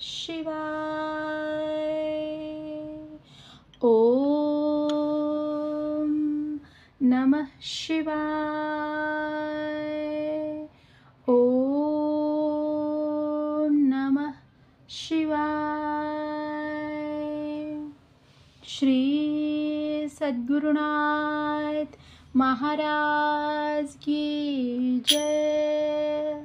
शिवाय. ओम नमः शिवाय. ओम नमः शिवाय. श्री सद्गुरुनाथ महाराज की जय.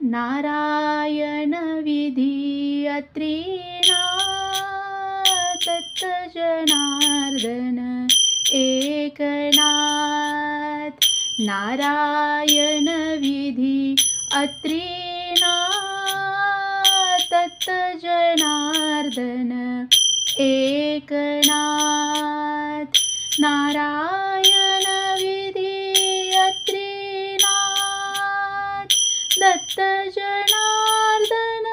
नारायण विधी अत्रीनाथ दत्त जनार्दन एकनाथ. नारायण विधी अत्रीनाथ दत्त जनार्दन एकनाथ. नारायण विधी अत्रीनाथ दत्त जनार्दन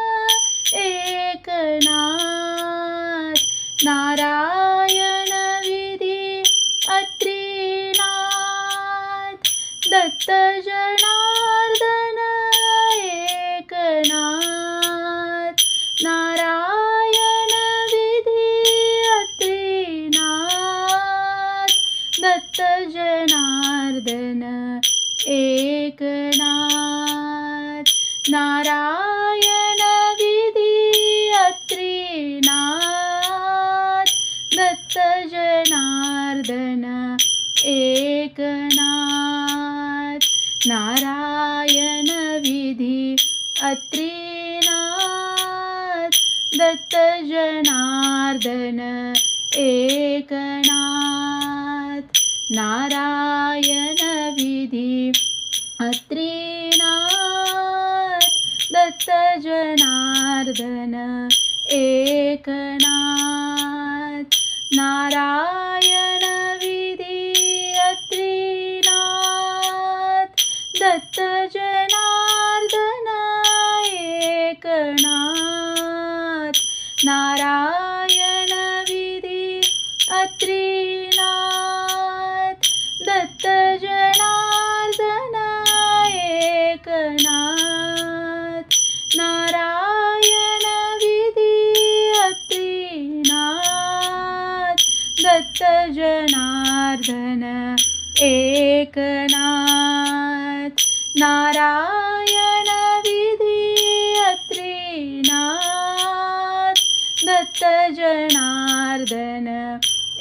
एकनाथ. नारायण विधी अत्रीनाथ दत्त जनार्दन एकनाथ. नारायण विधी अत्रीनाथ दत्त जनार्दन एकनाथ. नारायण विधी अत्रीनाथ दत्त जनार्दन एकनाथ. नारायण विधी अत्रीनाथ दत्त जनार्दन एकनाथ. नारायण विधी अत्रीनाथ दत्त जनार्दन एकनाथ. नारायण विधी अत्रीनाथ दत्त जनार्दन एकनाथ. नारायण विधी अत्रीनाथ दत्त जनार्दन एकनाथ. नारायण विधी अत्रीनाथ दत्त जनार्दन एकनाथ. नारायण विधी अत्रीनाथ दत्त जनार्दन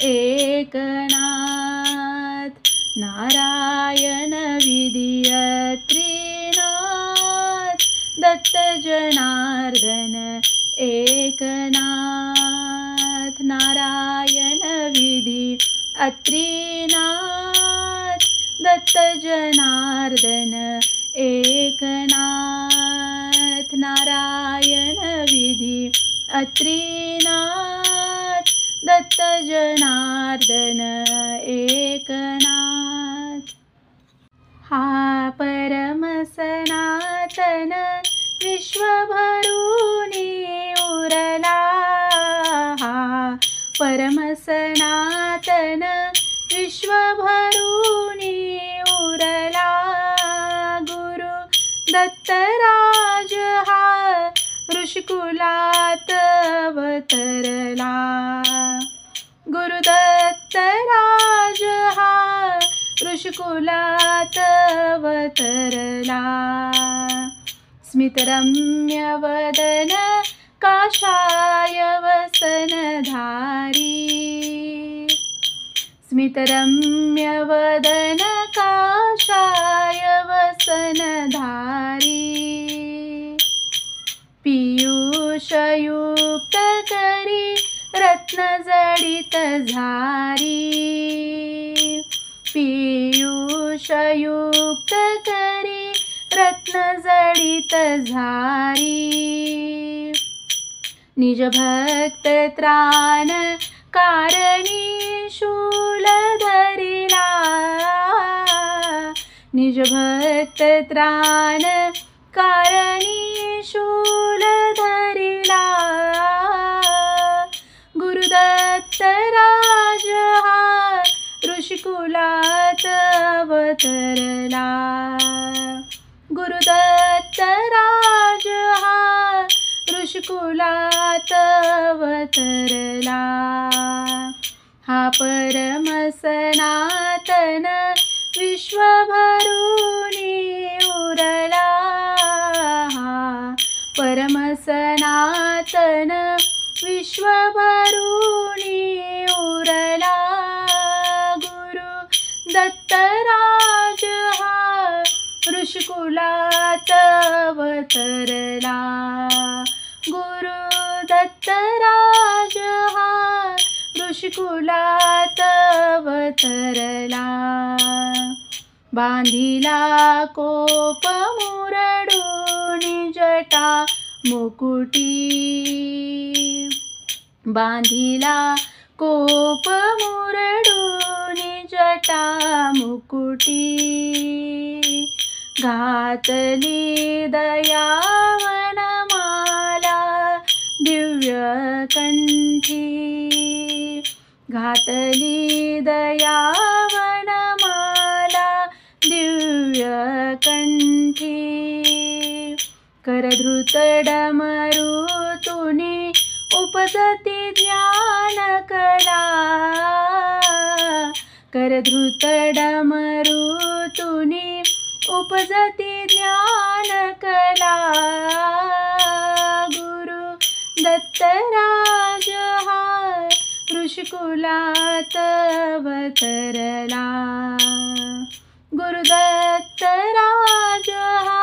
एकनाथ. नारायण विधी अत्रीनाथ दत्त जनार्दन एकनाथ. नारायण विधी अत्रीनाथ दत्त जनार्दन एकनाथ. नारायण विधी अत्रीनाथ दत्त जनार्दन एकनाथ. हा परम सनातन विश्वभरूनी उरला. हा परम सनातन विश्वभरूनी उरला. गुरु दत्तराज हा ऋषिकुलात अवतरला. गुरु दत्तराज हा ऋषिकुलात अवतरला. स्मितरम्य वदन काषाय वसनधारी. स्मितरम्य वदन काषाय वसनधारी. पीयूषयुक्त करी रत्नजडित झारी. पीयूषयुक्त करी रत्नजडित झारी. निज भक्त त्राण कारणी शूल धरिला. निज भक्त त्राण कारणी शूल धरिला. गुरुदत्तराज हा ऋषिकुलात अवतरला. गुरुदत्तराज हा ऋषिकुलात अवतरला, हा परम सनातन विश्वभरुनी उरला, हा परम सनातन विश्वभरुनी उरला. गुरु दत्तराज हा ऋषिकुलात अवतरला, गुरु दत्तराज हा ऋषिकुलात अवतरला. बांधिला कोप मुरडूनी जटा मुकुटी, बांधिला कोप मुरडूनी जटा मुकुटी, घातली दयावनमाला दिव्य कंठी, घातली दयावनमाला दिव्य कंठी. करधृत डमरुतुनी उपजती ज्ञानकला, करधृत डमरुतुनी उपजती ज्ञानकला. गुरु दत्तराज हा ऋषिकुलात अवतरला, गुरु दत्तराज हा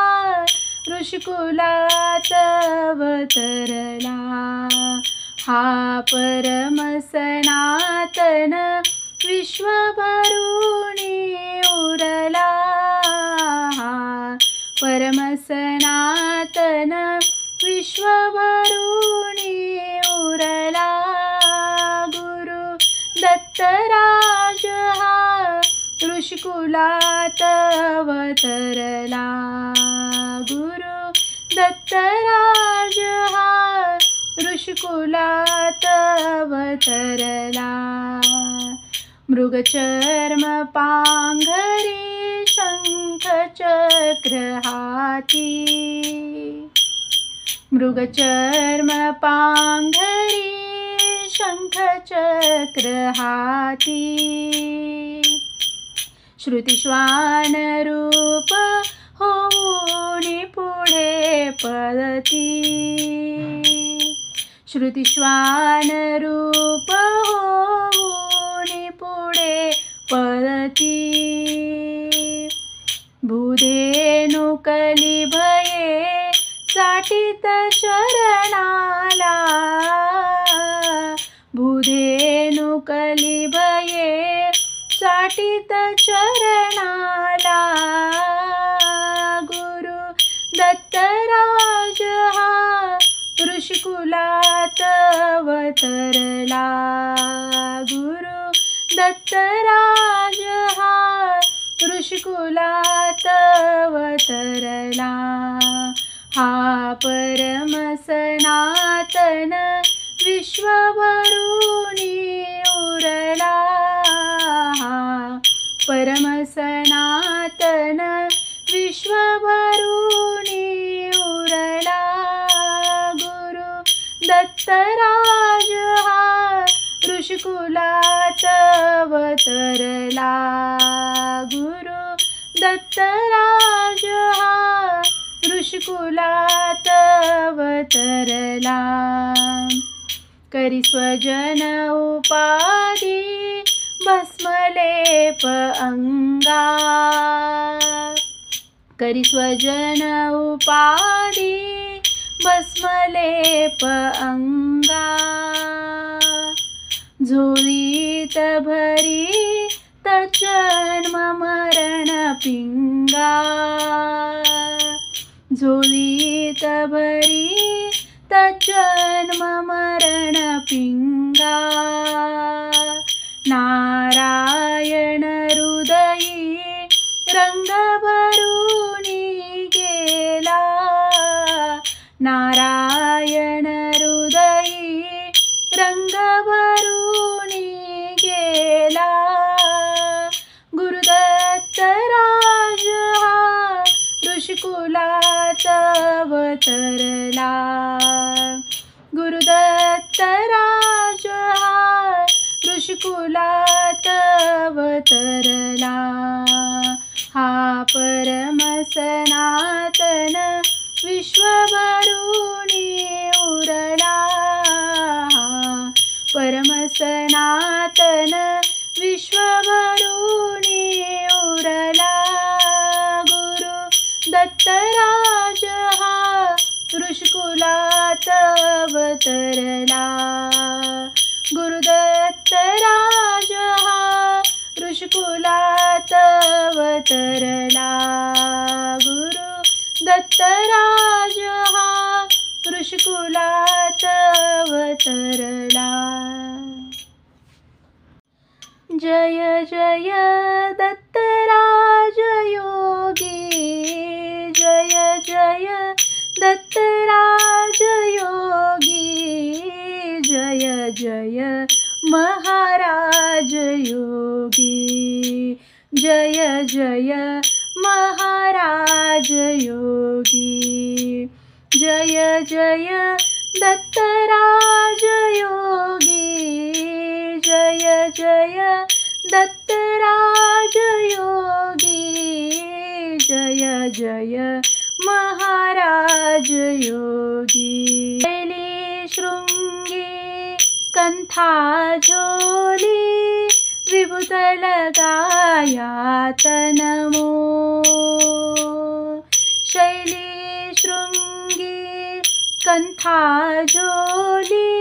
ऋषिकुलात अवतरला. हा परम सनातन विश्वभरुनी उरला, हा परम सनातन विश्वभरुनी उरला. गुरु दत्तराज हा ऋषिकुलात अवतरला, गुरु दत्तराज हा ऋषिकुलात अवतरला. मृगचर्म पांघरी शंख चक्र हाती, मृगचर्म पांघरी शंख चक्र हाती. श्रुतिश्वान रूप होऊनी पुढे पळती, श्रुतिश्वान रूप होऊनी पुढे पळती. भूधेनु कलिभये चाटित चरणाला, भूधेनु कलिभये चाटित चरणाला. गुरु दत्तराज हा ऋषिकुलात अवतरला, गुरु दत्तराज हा ऋषिकुलात अवतरला. हा परम सनातन विश्वभरुनी उरला, हा परम सनातन विश्वभरुनी उरला. गुरु दत्तराज हा ऋषिकुलात अवतरला, गुरु दत्तराज हा ऋषिकुलात अवतरला. करी स्वजन उपाधी भस्मलेप अंगा, करी स्वजन उपाधी भस्मलेप अंगा. झोळीत भरी तजन्म मरण पिंगा, झोळीत भरी तजन्म मरण पिंगा. नारायण हृदयी रंग भरुनी गेला, नारायण हृदयी रंग भरुनी गेला. गुरुदत्तराज हा ऋषिकुलात अवतरला। गुरुदत्त राज हा ऋषिकुलात अवतरला। हा परम सनातन विश्वभरुनी उरला। परम सनातन विश्वभरुनी उरला। गुरु दत्तराज हा ऋषिकुलात अवतरला। गुरुदत्तराज हा ऋषिकुलात अवतरला। गुरु दत्तराज हा ऋषिकुलात अवतरला। जय जय दत्तराज योगी, जय जय दत्तराज योगी, जय जय महाराज योगी, जय जय महाराज योगी। जय जय दत्तराज योगी, जय जय दत्तराज योगी, जय जय महाराज योगी। शैली शृंगी कंथा झोली, विभूत लगाया तन मोर। शैली शृंगी कंथा झोली,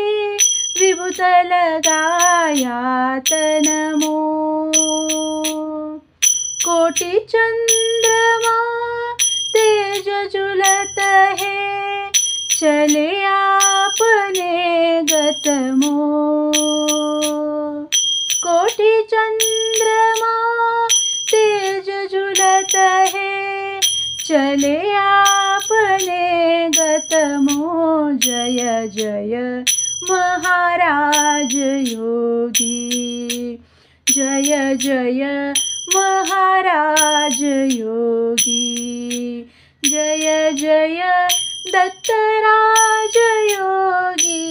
विभूत लगाया तन मोर। कोटि चंद्रमा तेज झुलत है, चले आपने गत मोर। कोटि चंद्रमा तेज झुलत है, चले आपने गत मोर। जय जय महाराज योगी, जय जय महाराज योगी। जय जय दत्तराज योगी,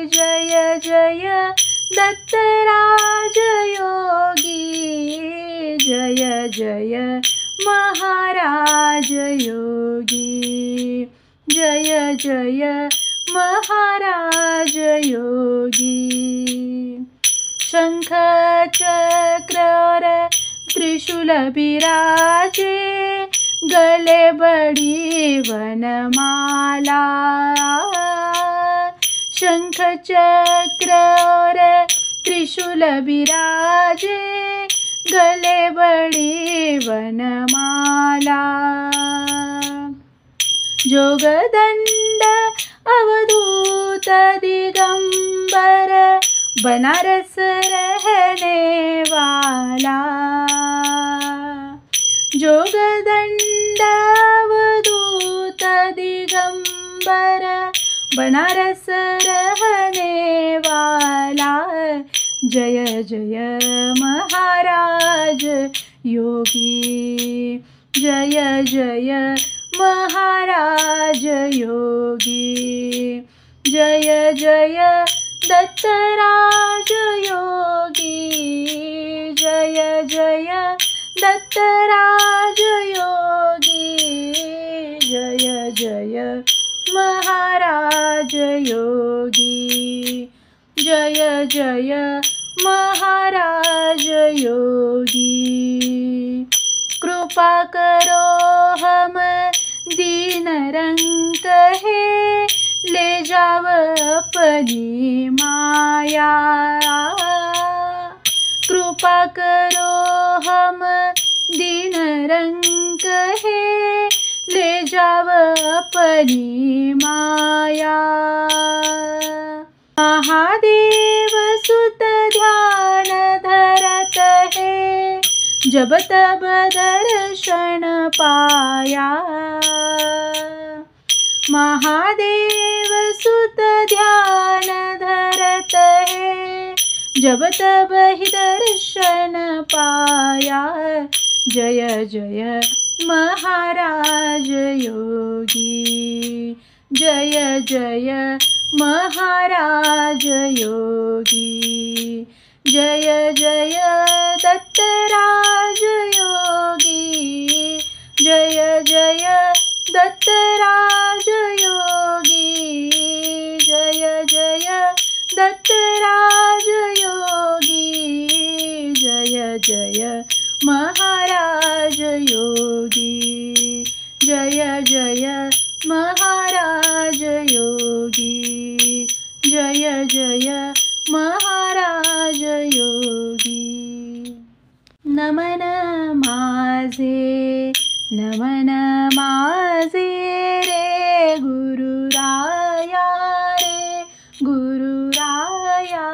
जय जय दत्तराज योगी, जय जय महाराज योगी। जय जय महाराज योगी। शंख चक्र और त्रिशूल बिराजे, गले बड़ी वनमाला। शंख चक्र और त्रिशूल बिराजे, गले बड़ी वनमाला। जोगदंड अवधूत दिगंबर, बनारस रहने वाला। जोगदंड अवधूत दिगंबर, बनारस रहने वाला। जय जय महाराज योगी, जय जय महाराज योगी। जय जय दत्तराज योगी, जय जय दत्तराज योगी, जय जय महाराज योगी। जय जय महाराज योगी। कृपा करो हम दीन रंग है, ले जाव अपनी माया। कृपा करो हम दीन रंग है, ले जाव अपनी माया। महादेव सुत ध्यान धरत है, जब तब दर्शन पाया। महादेव सुत ध्यान धरत है, जब तब ही दर्शन पाया। जय जय महाराज योगी। जय जय महाराज योगी। जय जय दत्तराज योगी। जय जय दत्तराज योगी। जय जय दत्तराज योगी। जय जय महाराज योगी। जय जय महाराज योगी। जय जय महाराज योगी। नमन माझे, नमन माझे रे गुरुराया, रे गुरुराया।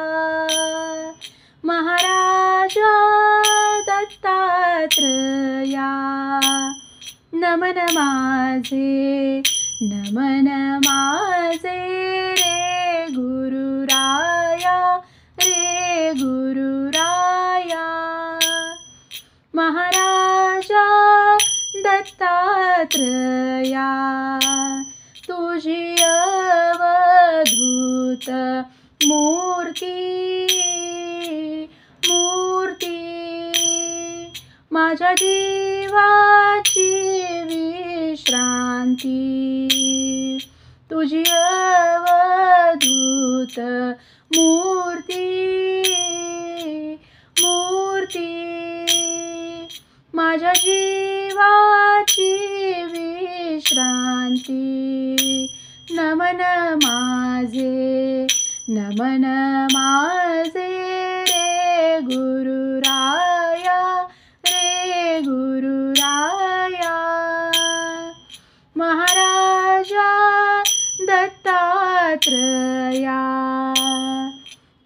महाराजा दत्तात्रया, नमन माझे, नमन माझे रे गुरुराया, रे गुरुराया। महाराजा दत्तात्रया, तुझी अवधूत मूर्ती, मूर्ती माझ्या जीवाची विश्रांती। तुझी अवधूत मूर्ती, मूर्ती माझ्या जीवाची विश्रांती। नमन माझे, नमन माझे रे गुरुराया, रे गुरुराया। महाराजा दत्तात्रया,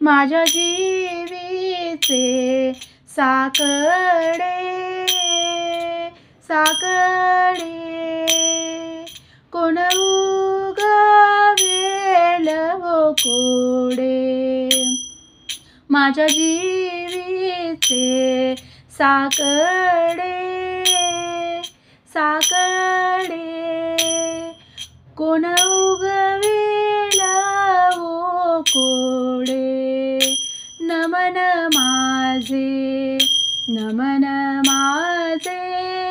माझ्या जीवीचे साकडे, साकडे कोण उगवेल हो कोडे। माझ्या जीवीचे साकडे, साकडे कोण उगवेल हो कोडे। नमन माझे, नमन माझे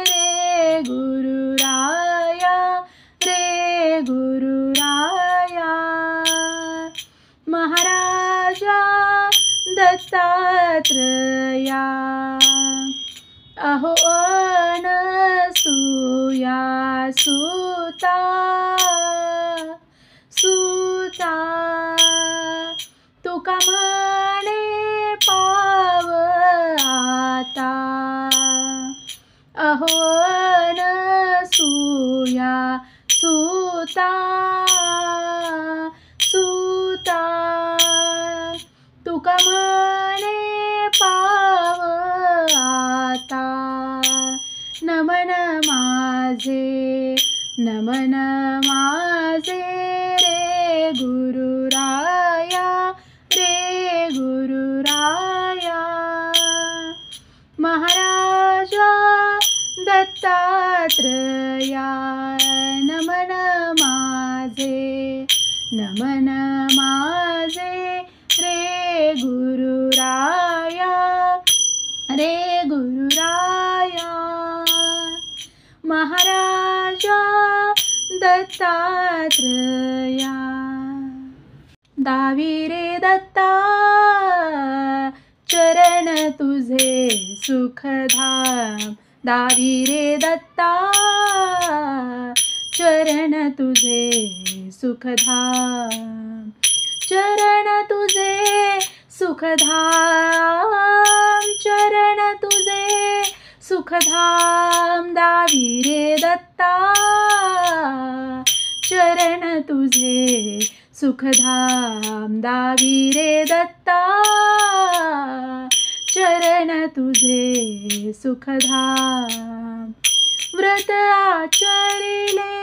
रे गुरुराया, रे गुरुराया। महाराजा दत्तात्रया, अहो अनसूया सुता, सुता तुका म्हणे पाव आता। अहो अनसूया सुता, सुता तुका म्हणे पाव आता। नमन माझे, नमन माझे रे गुरुराया, रे गुरुराया। महाराजा दत्तात्रया, नमन माझे, नमन माझे रे गुरुराया, रे गुरुराया। महाराजा दत्तात्रया, दावी रे दत्ता चरण तुझे सुखधाम। दावी रे दत्ता चरण तुझे सुखधाम। चरण तुझे सुखधाम, चरण तुझे सुखधाम। दावी रे दत्ता चरण तुझे सुखधाम। दावी रे दत्ता चरण तुझे सुखधाम। व्रत आचरिले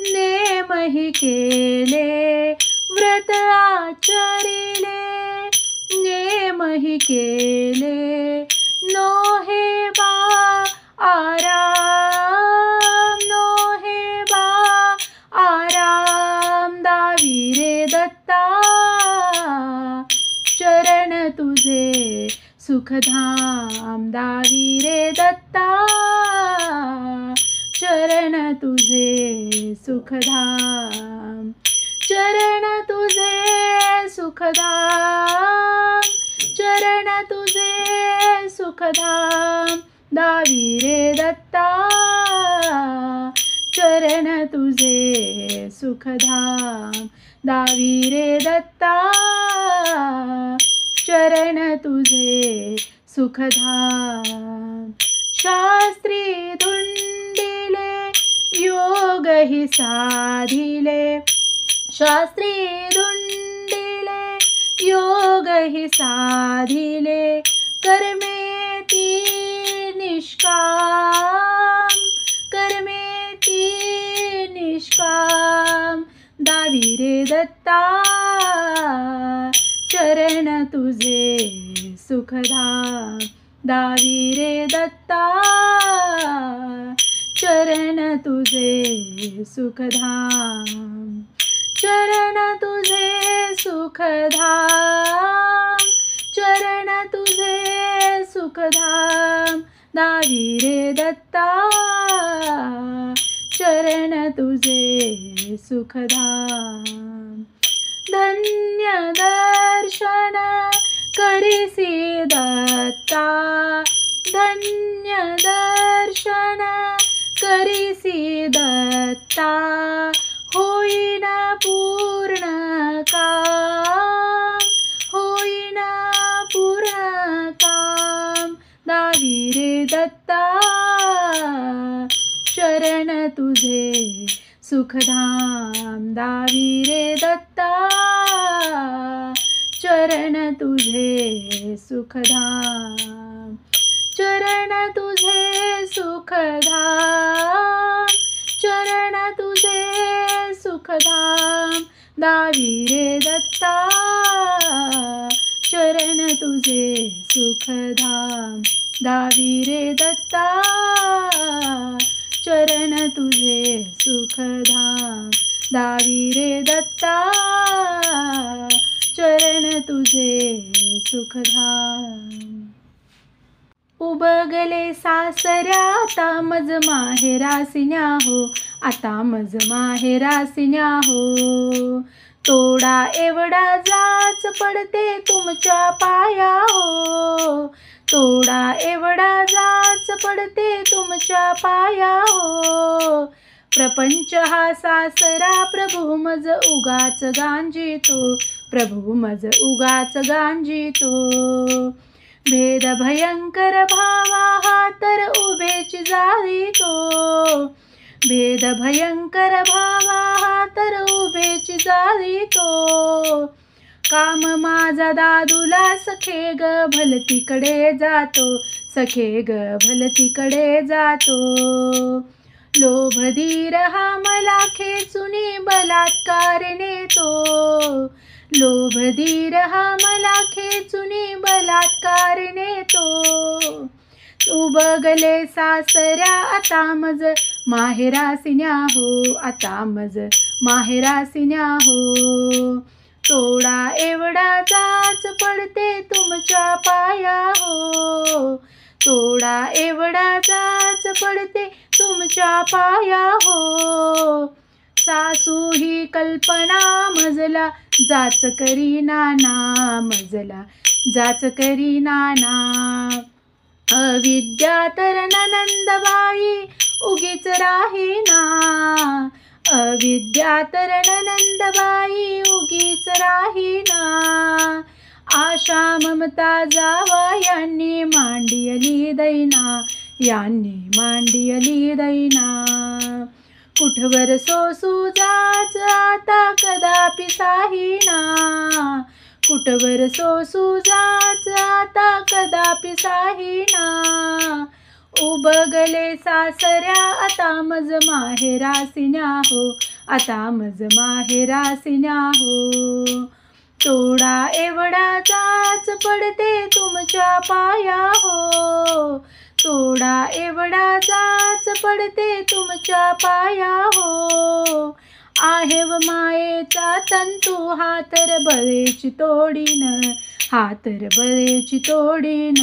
नेमहि केले, व्रत आचरिले नेमहि केले। नोहे बा आराम, सुखधाम दावी रे दत्ता, चरण तुझे सुखधाम, चरण तुझे सुखधाम, चरण तुझे सुखधाम दावी रे दत्ता, चरण तुझे सुखधाम दावी रे दत्ता, चरण तुझे सुखधाम. शास्त्री धुंडिले योग ही साधिले, शास्त्री धुंडिले योग ही साधिले, कर्मेती निष्काम, कर्मेती निष्काम दावी रे दत्ता, चरण तुझे सुखधाम दावी रे दत्ता, चरण तुझे सुखधाम, चरण तुझे सुखधाम, चरण तुझे सुखधाम दावी रे दत्ता, चरण तुझे सुखधाम. धन्य दर्शन करिसी दत्ता, धन्य दर्शन करिसी दत्ता, होईन पूर्ण काम, होईन पूर्ण काम दावी रे दत्ता, चरण तुझे सुखधाम दावी रे दत्ता, चरण तुझे सुखधाम, चरण तुझे सुखधाम, चरण तुझे सुखधाम दावी रे दत्ता, चरण तुझे सुखधाम दावी रे दत्ता, चरण तुझे सुखधाम दावी रे दत्ता, चरण तुझे सुखधाम. उबगले सासऱ्या आता मज माहेरासिन्या हो, आता मज माहेरासिन्या हो, तोडा एवढा जाच पडते तुमच्या पाया हो, तोडा एवढा जाच पडते तुमच्या पाया हो. प्रपंच हा सासरा प्रभू मज उगाच गांजितो, प्रभू मज उगाच गांजितो, भेद भयंकर भावा हा तर उभेच जाळीतो, भेद भयंकर भावा हा तर उभेच जाळीतो. काम माझा दादूला सखे ग भलतीकडे जातो, सखे ग भलतीकडे जातो, लोभ धीर हा मला खेचुनी बलात्कार नेतो, लोभ धीर हा मला खेचुनी बलात्कार नेतो. उबगले सासऱ्या आता मज माहेरासिन्या हो, आता मज माहेरासिन्या हो, तोडा एवढा जाच पडते तुमच्या पाया हो, तोडा एवढा जाच पडते तुमच्या पाया हो. सासू ही कल्पना मजला जाच करी नाना, मजला जाच करी नाना, अविद्या तर ननंदबाई उगीच राहीना, अविद्या तर ननंदबाई उगीच राहीना. आशा ममता जावा यांनी मांडियली दैना, यांनी मांडियली दैना. कुठवर सोसू जाच आता कदापि साहीना, कुठवर सोसू जाच आता कदापि साहीना. उबगले सासऱ्या आता मज माहेरासिन्या हो, आता मज माहेरासिन्या हो, तोडा एवढा जाच पडते तुमच्या पाया हो, तोडा एवढा जाच पडते तुमच्या पाया हो. आहे व मायेचा तंतू हा तर बळेची तोडीन, हातर बळेची तोडीन.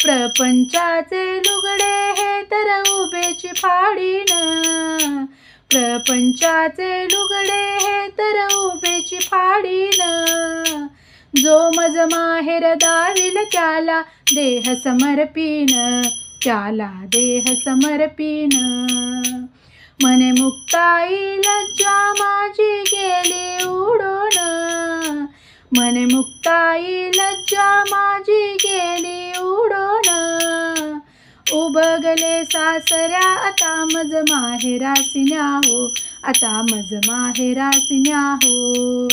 प्रपंचाचे लुगडे हे तर उभेची फाडीन. प्रपंचाचे लुगडे हे तर उभेची फाडीन. जो मज माहेर दाविल त्याला देह समर्पीन. त्याला देह समर्पीन. मने मुक्ताई लज्जा माझी गेली उडून. मने मुक्ताई लज्जा माझी गेली उडून. उबगले सासऱ्या आता मज माहेरासी न्याहो. आता मज माहेरासी न्याहो.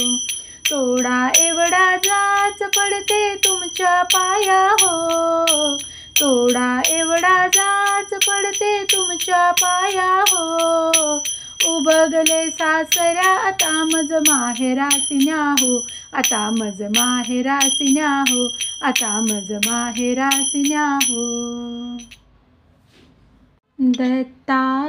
तोडा एवढा जाच पडते तुमच्या पाया हो. तोडा एवढा जाच पडते तुमच्या पाया हो. उबगले सासऱ्या आता मज माहेरासी न्याहो. आता मज माहेरासी न्याहो. आता मज माहेरासी न्याहो. दत्ता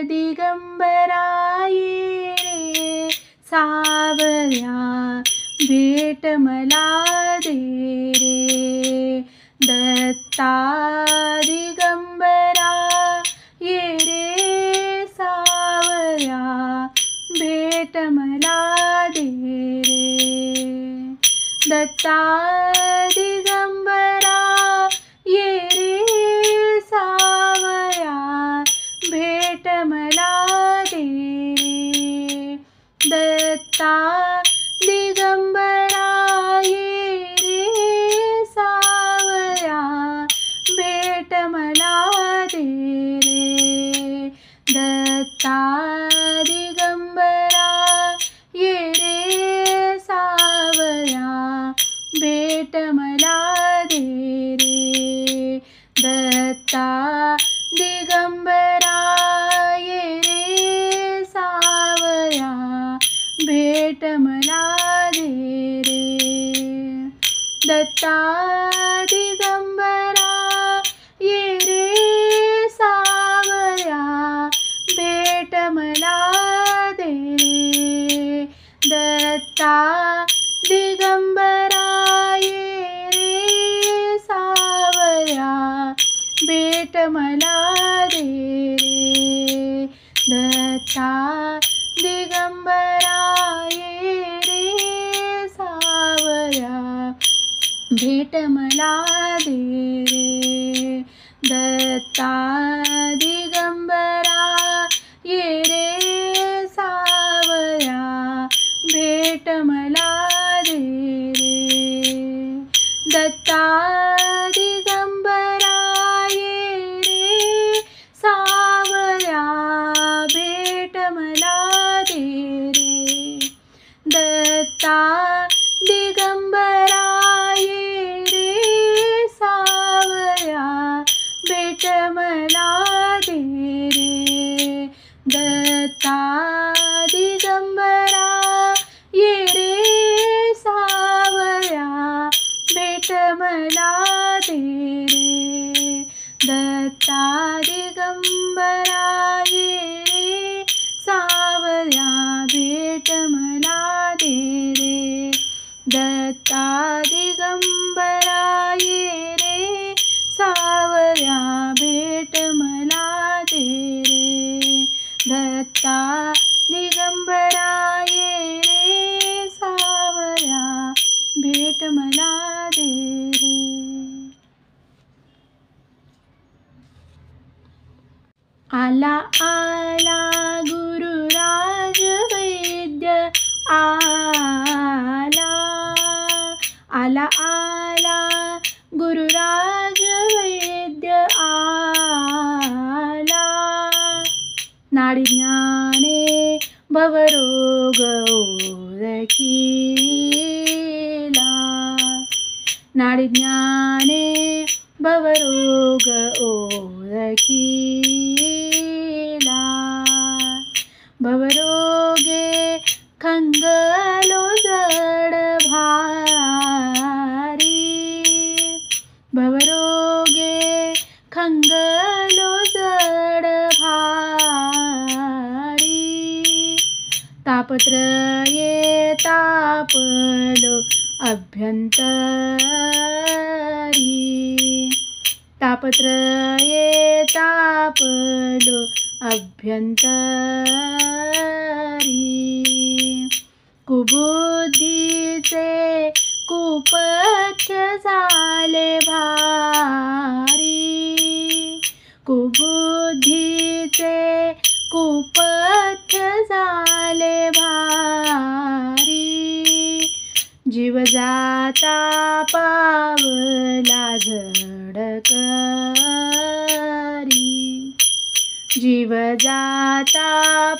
दिगंबरा ये रे सावऱ्या भेट मला दे रे. दत्ता दिगंबरा ये रे सावऱ्या भेट मला दे रे. दत्ता दिगंबरा ये रे सावऱ्या भेट मला दे रे. दत्ता दिगंबरा ये रे सावऱ्या भेट मला दे रे. दत्ता दिगंबरा ये रे सावऱ्या भेट मला दे रे. दत्ता दिगंबरा ये रे सावऱ्या भेट मला दे रे. दत्ता दिगंबरा ये रे सावऱ्या भेट मला दे रे. दत्ता दिगंबरा ये रे सावऱ्या भेट मला दे रे. दत्ता दिगंबरा ये रे सावऱ्या भेट मला दे रे. दत्ता दिगंबरा ये रे सावऱ्या भेट मला दे रे. दत्ता दिगंबरा ये रे सावऱ्या भेट मला दे रे. दत्ता दिगंबरा ये रे सावऱ्या भेट मला दे रे. दत्ता दिगंबरा ये रे सावऱ्या भेट मला दे रे. दत्ता दिगंबरा ये रे सावऱ्या भेट मला दे रे. दत्ता दिगंबरा ये रे सावऱ्या भेट मला दे रे. दत्ता दिगंबरा ये रे सावऱ्या भेट मला दे रे. आला आला गुरुराज वैद्य आला. आला आला गुरुराज वैद्य आला. नाडी ज्ञाने भवरोग ओळखीला. नाडी ज्ञाने भवरोग ओळखीला. भवरोगे खंगलो जड भारी. भवरोगे खंगलो जड भारी. तापत्रये तापलो अभ्यंतरी तापत्रये तापलो अभ्यंतरी कुबुद्धीचे कुपथ्य झाले भारी कुबुद्धीचे कुपथ्य झाले भारी जीव जाता पावला झडकरी जीव जाता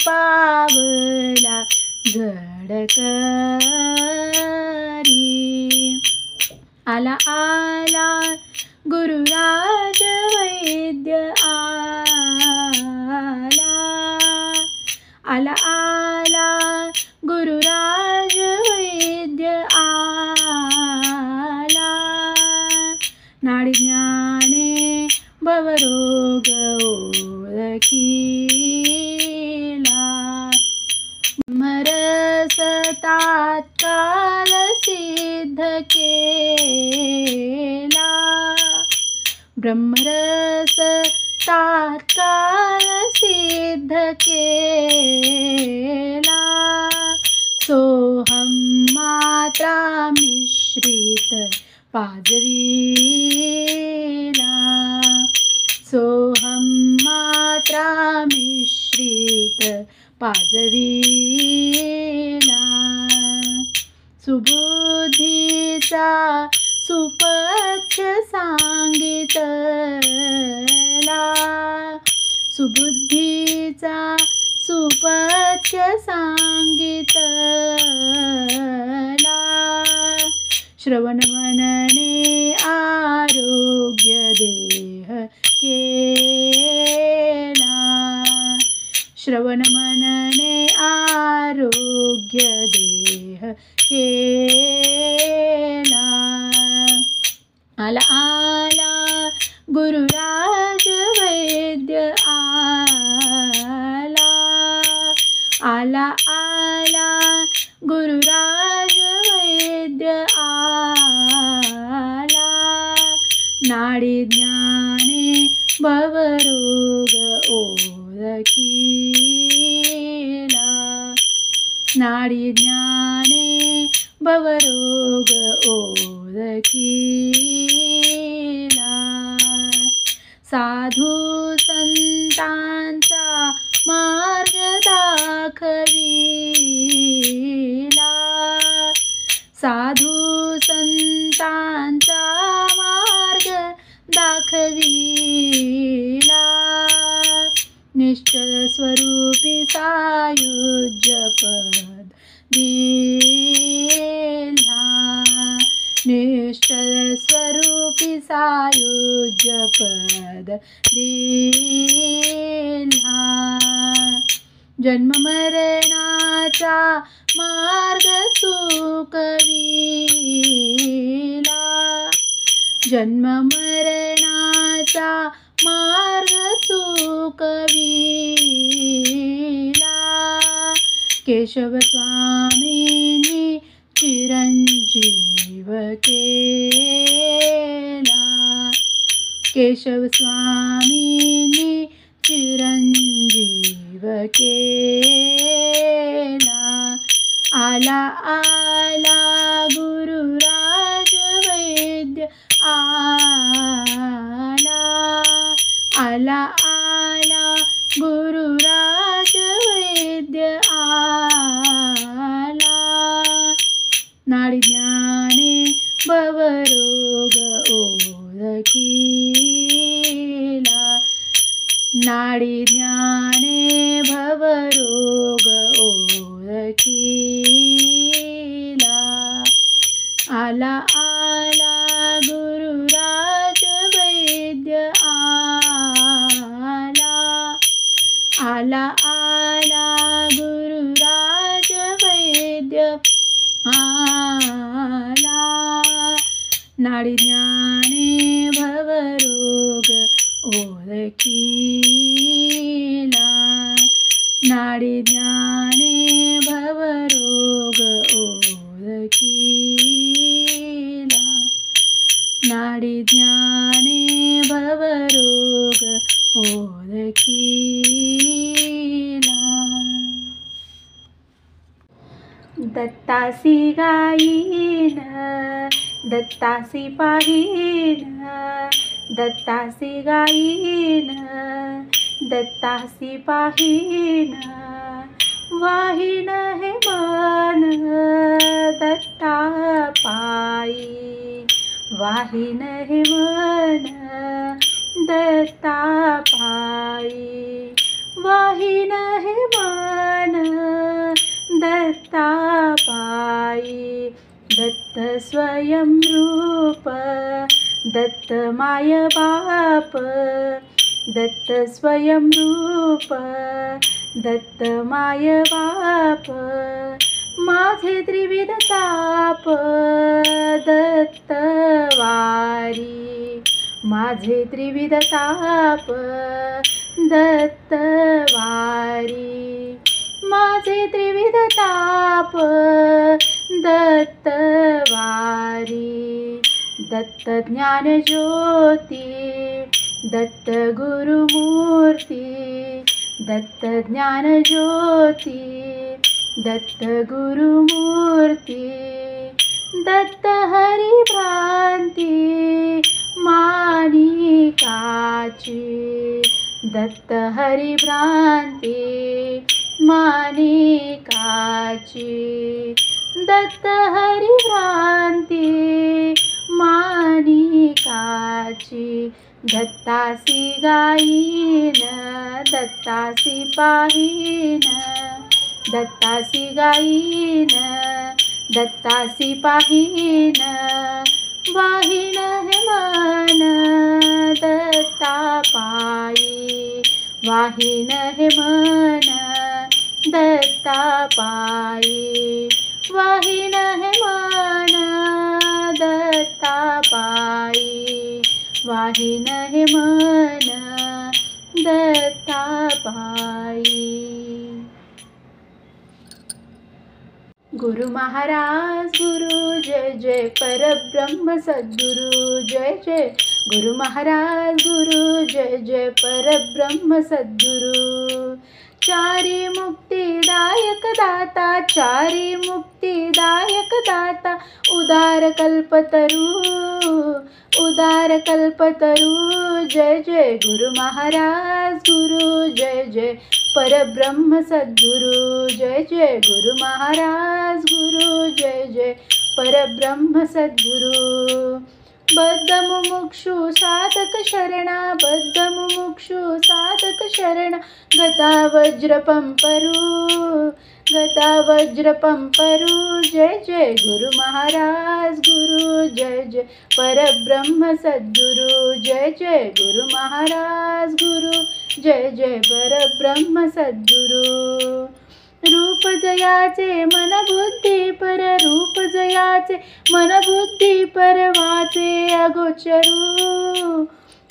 पावला झडकरी आला आला गुरुराज वैद्य आला आला आला गुरुराज वैद्य आला नाडी ज्ञाने भवरोग ओळखीला ब्रह्मरस तात्काळ सिद्ध केला ब्रह्मरस तात्काळ सिद्ध केला सोहम मात्रा मिश्रित पाजवीला सोहम मात्रा मिश्रित पाजवीला सुबुद्धीचा सुपथ्य सांगितला सुबुद्धीचा सुपथ्य सांगितला श्रवण मनने आरोग्य देह केला श्रवण मनने आरोग्य देह केला आला आला गुरुराज वैद्य आला आला आला गुरुराज वैद्य आला नाडी ज्ञाने भवरोग ओळखीला नाडी ज्ञाने भवरोग ओळखीला साधू संतांचा मार्ग दाखविला साधू संतांचा मार्ग दाखविला निश्चल स्वरूपी सायुज्य पद दिला निश्चल स्वरूपी सायुज्य पद दिला जन्म मरणाचा मार्ग चुकविला जन्म मरणाचा मार्ग चुकविला केशव स्वामींनी चिरंजीव केला केशव स्वामींनी चिरंजीव केला आला आला गुरुराज वैद्य आला आला आला गुरुराज वैद्य आला नाडी ज्ञाने भवरोग ओळखीला नाडी ज्ञाने भवरोग ओळखीला आला आला गुरुराज वैद्य आला आला आला गुरुराज वैद्य आला नाडी ज्ञाने भवरोग ओळखीला नाडी ज्ञाने भवरोग ओळखीला नाडी ज्ञाने भवरोग ओळखीला. दत्तासी गायीन दत्तासी पाहीन, दत्तासी गायीन दत्तासी पाहीन, वाहीन हे मन दत्ता पायी, वाहीन हे मन दत्ता पायी, वाहीन हे मन दत्ता पायी. दत्त स्वयं रूप दत्त माय बाप, दत्त स्वयं रूप दत्त माय बाप, माझे त्रिविध ताप दत्त वारी, माझे त्रिविध ताप दत्त वारी, माझे त्रिविध ताप दत्त वारी. दत्त ज्ञान ज्योती दत्त गुरुमूर्ती, दत्त ज्ञान ज्योती दत्त गुरुमूर्ती, दत्त हरी भ्रांती माणिकाची, दत्त हरी भ्रांती माणिकाची, दत्त हरी भ्रांती माणिकाची. दत्तासी गायीन दत्तासी पाहीन, दत्तासी गायीन दत्तासी पाहीन, वाहीन हे मन दत्ता पायी, वाहीन हे मन दत्ता पायी, वाहीन हे मन दत्ता पायी, वाहीन हे मन दत्ता पायी. गुरु महाराज गुरु जय जय परब्रह्म सद्गुरु जय जय, गुरु महाराज गुरु जय जय परब्रह्म सद्गुरु. चारी मुक्तिदायक दाता, चारी मुक्तिदायक दाता, उदार कल्पतरू, उदार कल्पतरू. जय जय गुरु महाराज गुरु जय जय परब्रह्म सद्गुरु जय जय, गुरु महाराज गुरु जय जय परब्रह्म सद्गुरु. बद्ध मुमुक्षु साधक शरणा, बद्ध मुमुक्षु साधक शरणा, गता वज्र पंपरू, गता वज्र पंपरू. जय जय गुरु महाराज गुरु जय जय परब्रह्म सद्गुरु जय जय, गुरु महाराज गुरु जय जय परब्रह्म सद्गुरु. रूप जयाचे मन बुद्धी पर, रूप जयाचे मन बुद्धी पर, वाचे अगोचरू,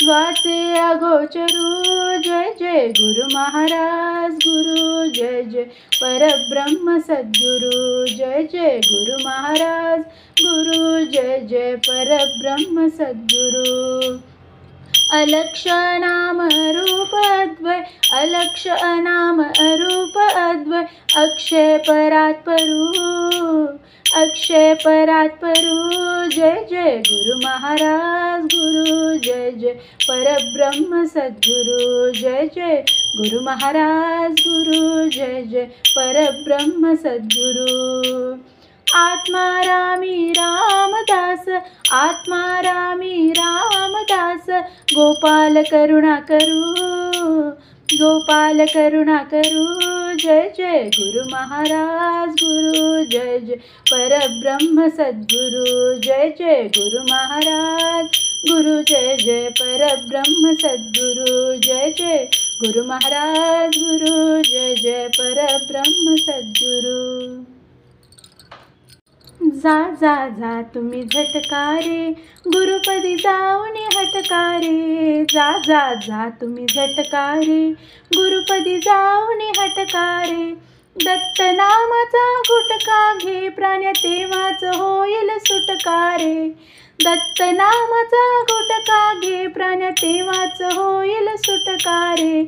वाचे अगोचरू. जय जय गुरु महाराज गुरु जय जय परब्रह्म सद्गुरु जय जय, गुरु महाराज गुरु जय जय परब्रह्म सद्गुरु. अलक्ष नाम रूप अद्वय, अलक्ष नाम अरूप अद्वय, अक्षय परात्परू, अक्षय परात्परू. जय जय गुरु महाराज गुरु जय जय परब्रह्म सद्गुरु जय जय, गुरु महाराज गुरु जय जय परब्रह्म सद्गुरु. आत्मा रामी रामदास, आत्मा रामी रामदास, गोपाल करुणा करू, गोपाल करुणा करू. जय जय गुरु महाराज गुरु जय जय परब्रह्म सद्गुरु जय जय, गुरु महाराज गुरु जय जय परब्रह्म सद्गुरु जय जय, गुरु महाराज गुरु जय जय परब्रह्म सद्गुरु. जा जा जा तुम्ही झटकारे, गुरुपदी जाऊन हटकारे. जा जा जा तुम्ही झटकारे, गुरुपदी जाऊन हटकारे. दत्त नामाचा गुटखा घे प्राण्या तेव्हाच होईल सुटका रे. दत्त नामाचा गुटखा घे प्राण्या तेव्हाच होईल सुटका रे.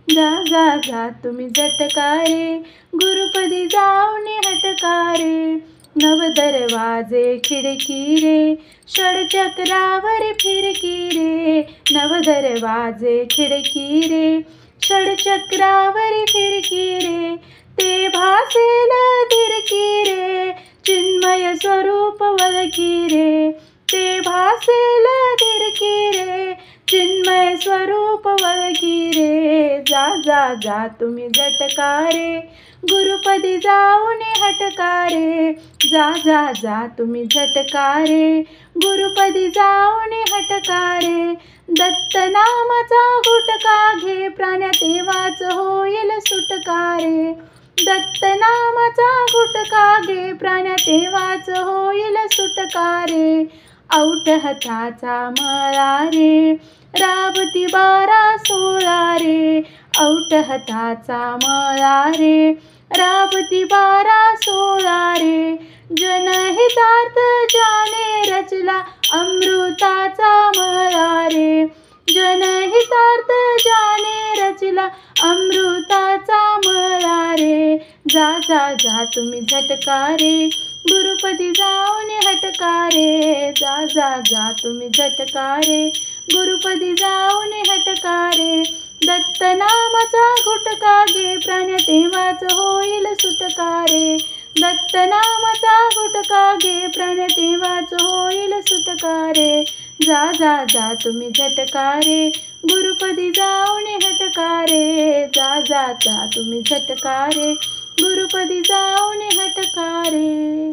जा जा जा तुम्ही झटका रे, गुरुपदी जाऊन हटका रे. नवदरवाजे खिडकी रे, षडचक्रावर फिरकी रे. नवदरवाजे खिडकी रे, षडचक्रावर फिरकी रे. ते भासेल धिरकी रे, चिन्मय स्वरूप वळखी रे. ते भासेल धिरकी रे, चिन्मय स्वरूप वळखी रे. जा जा जा तुम्ही झटका रे, गुरुपदी जाऊन हटका रे. जा जा जा तुम्ही झटका रे, गुरुपदी जाऊन हटका रे. दत्त नामाचा गुटखा घे प्राण्या तेव्हाच होईल सुटका रे. दत्त नामाचा गुटखा घे प्राण्या तेव्हाच होईल सुटका रे. औट हाताचा मळा रे, राबती 12-16 रे. औट हाताचा मळा रे, राबती 12-16 रे. जनहितार्थ ज्याने रचला अमृताचा मळा रे. जनहितार्थ ज्याने रचला अमृताचा मळा रे. जा जा जा तुम्ही झटका रे, गुरुपदी जाऊन हटका रे. जा जा जा तुम्ही झटका रे, गुरुपदी जाऊन हटका रे. दत्त नामाचा गुटखा घे प्राण्या तेव्हाच होईल सुटका रे. दत्त नामाचा गुटखा घे प्राण्या तेव्हाच होईल सुटका रे. जा जा जा तुम्ही झटका रे, गुरुपदी जाऊन हटका रे. जा जा जा तुम्ही झटका रे, गुरुपदी जाऊन हटका रे.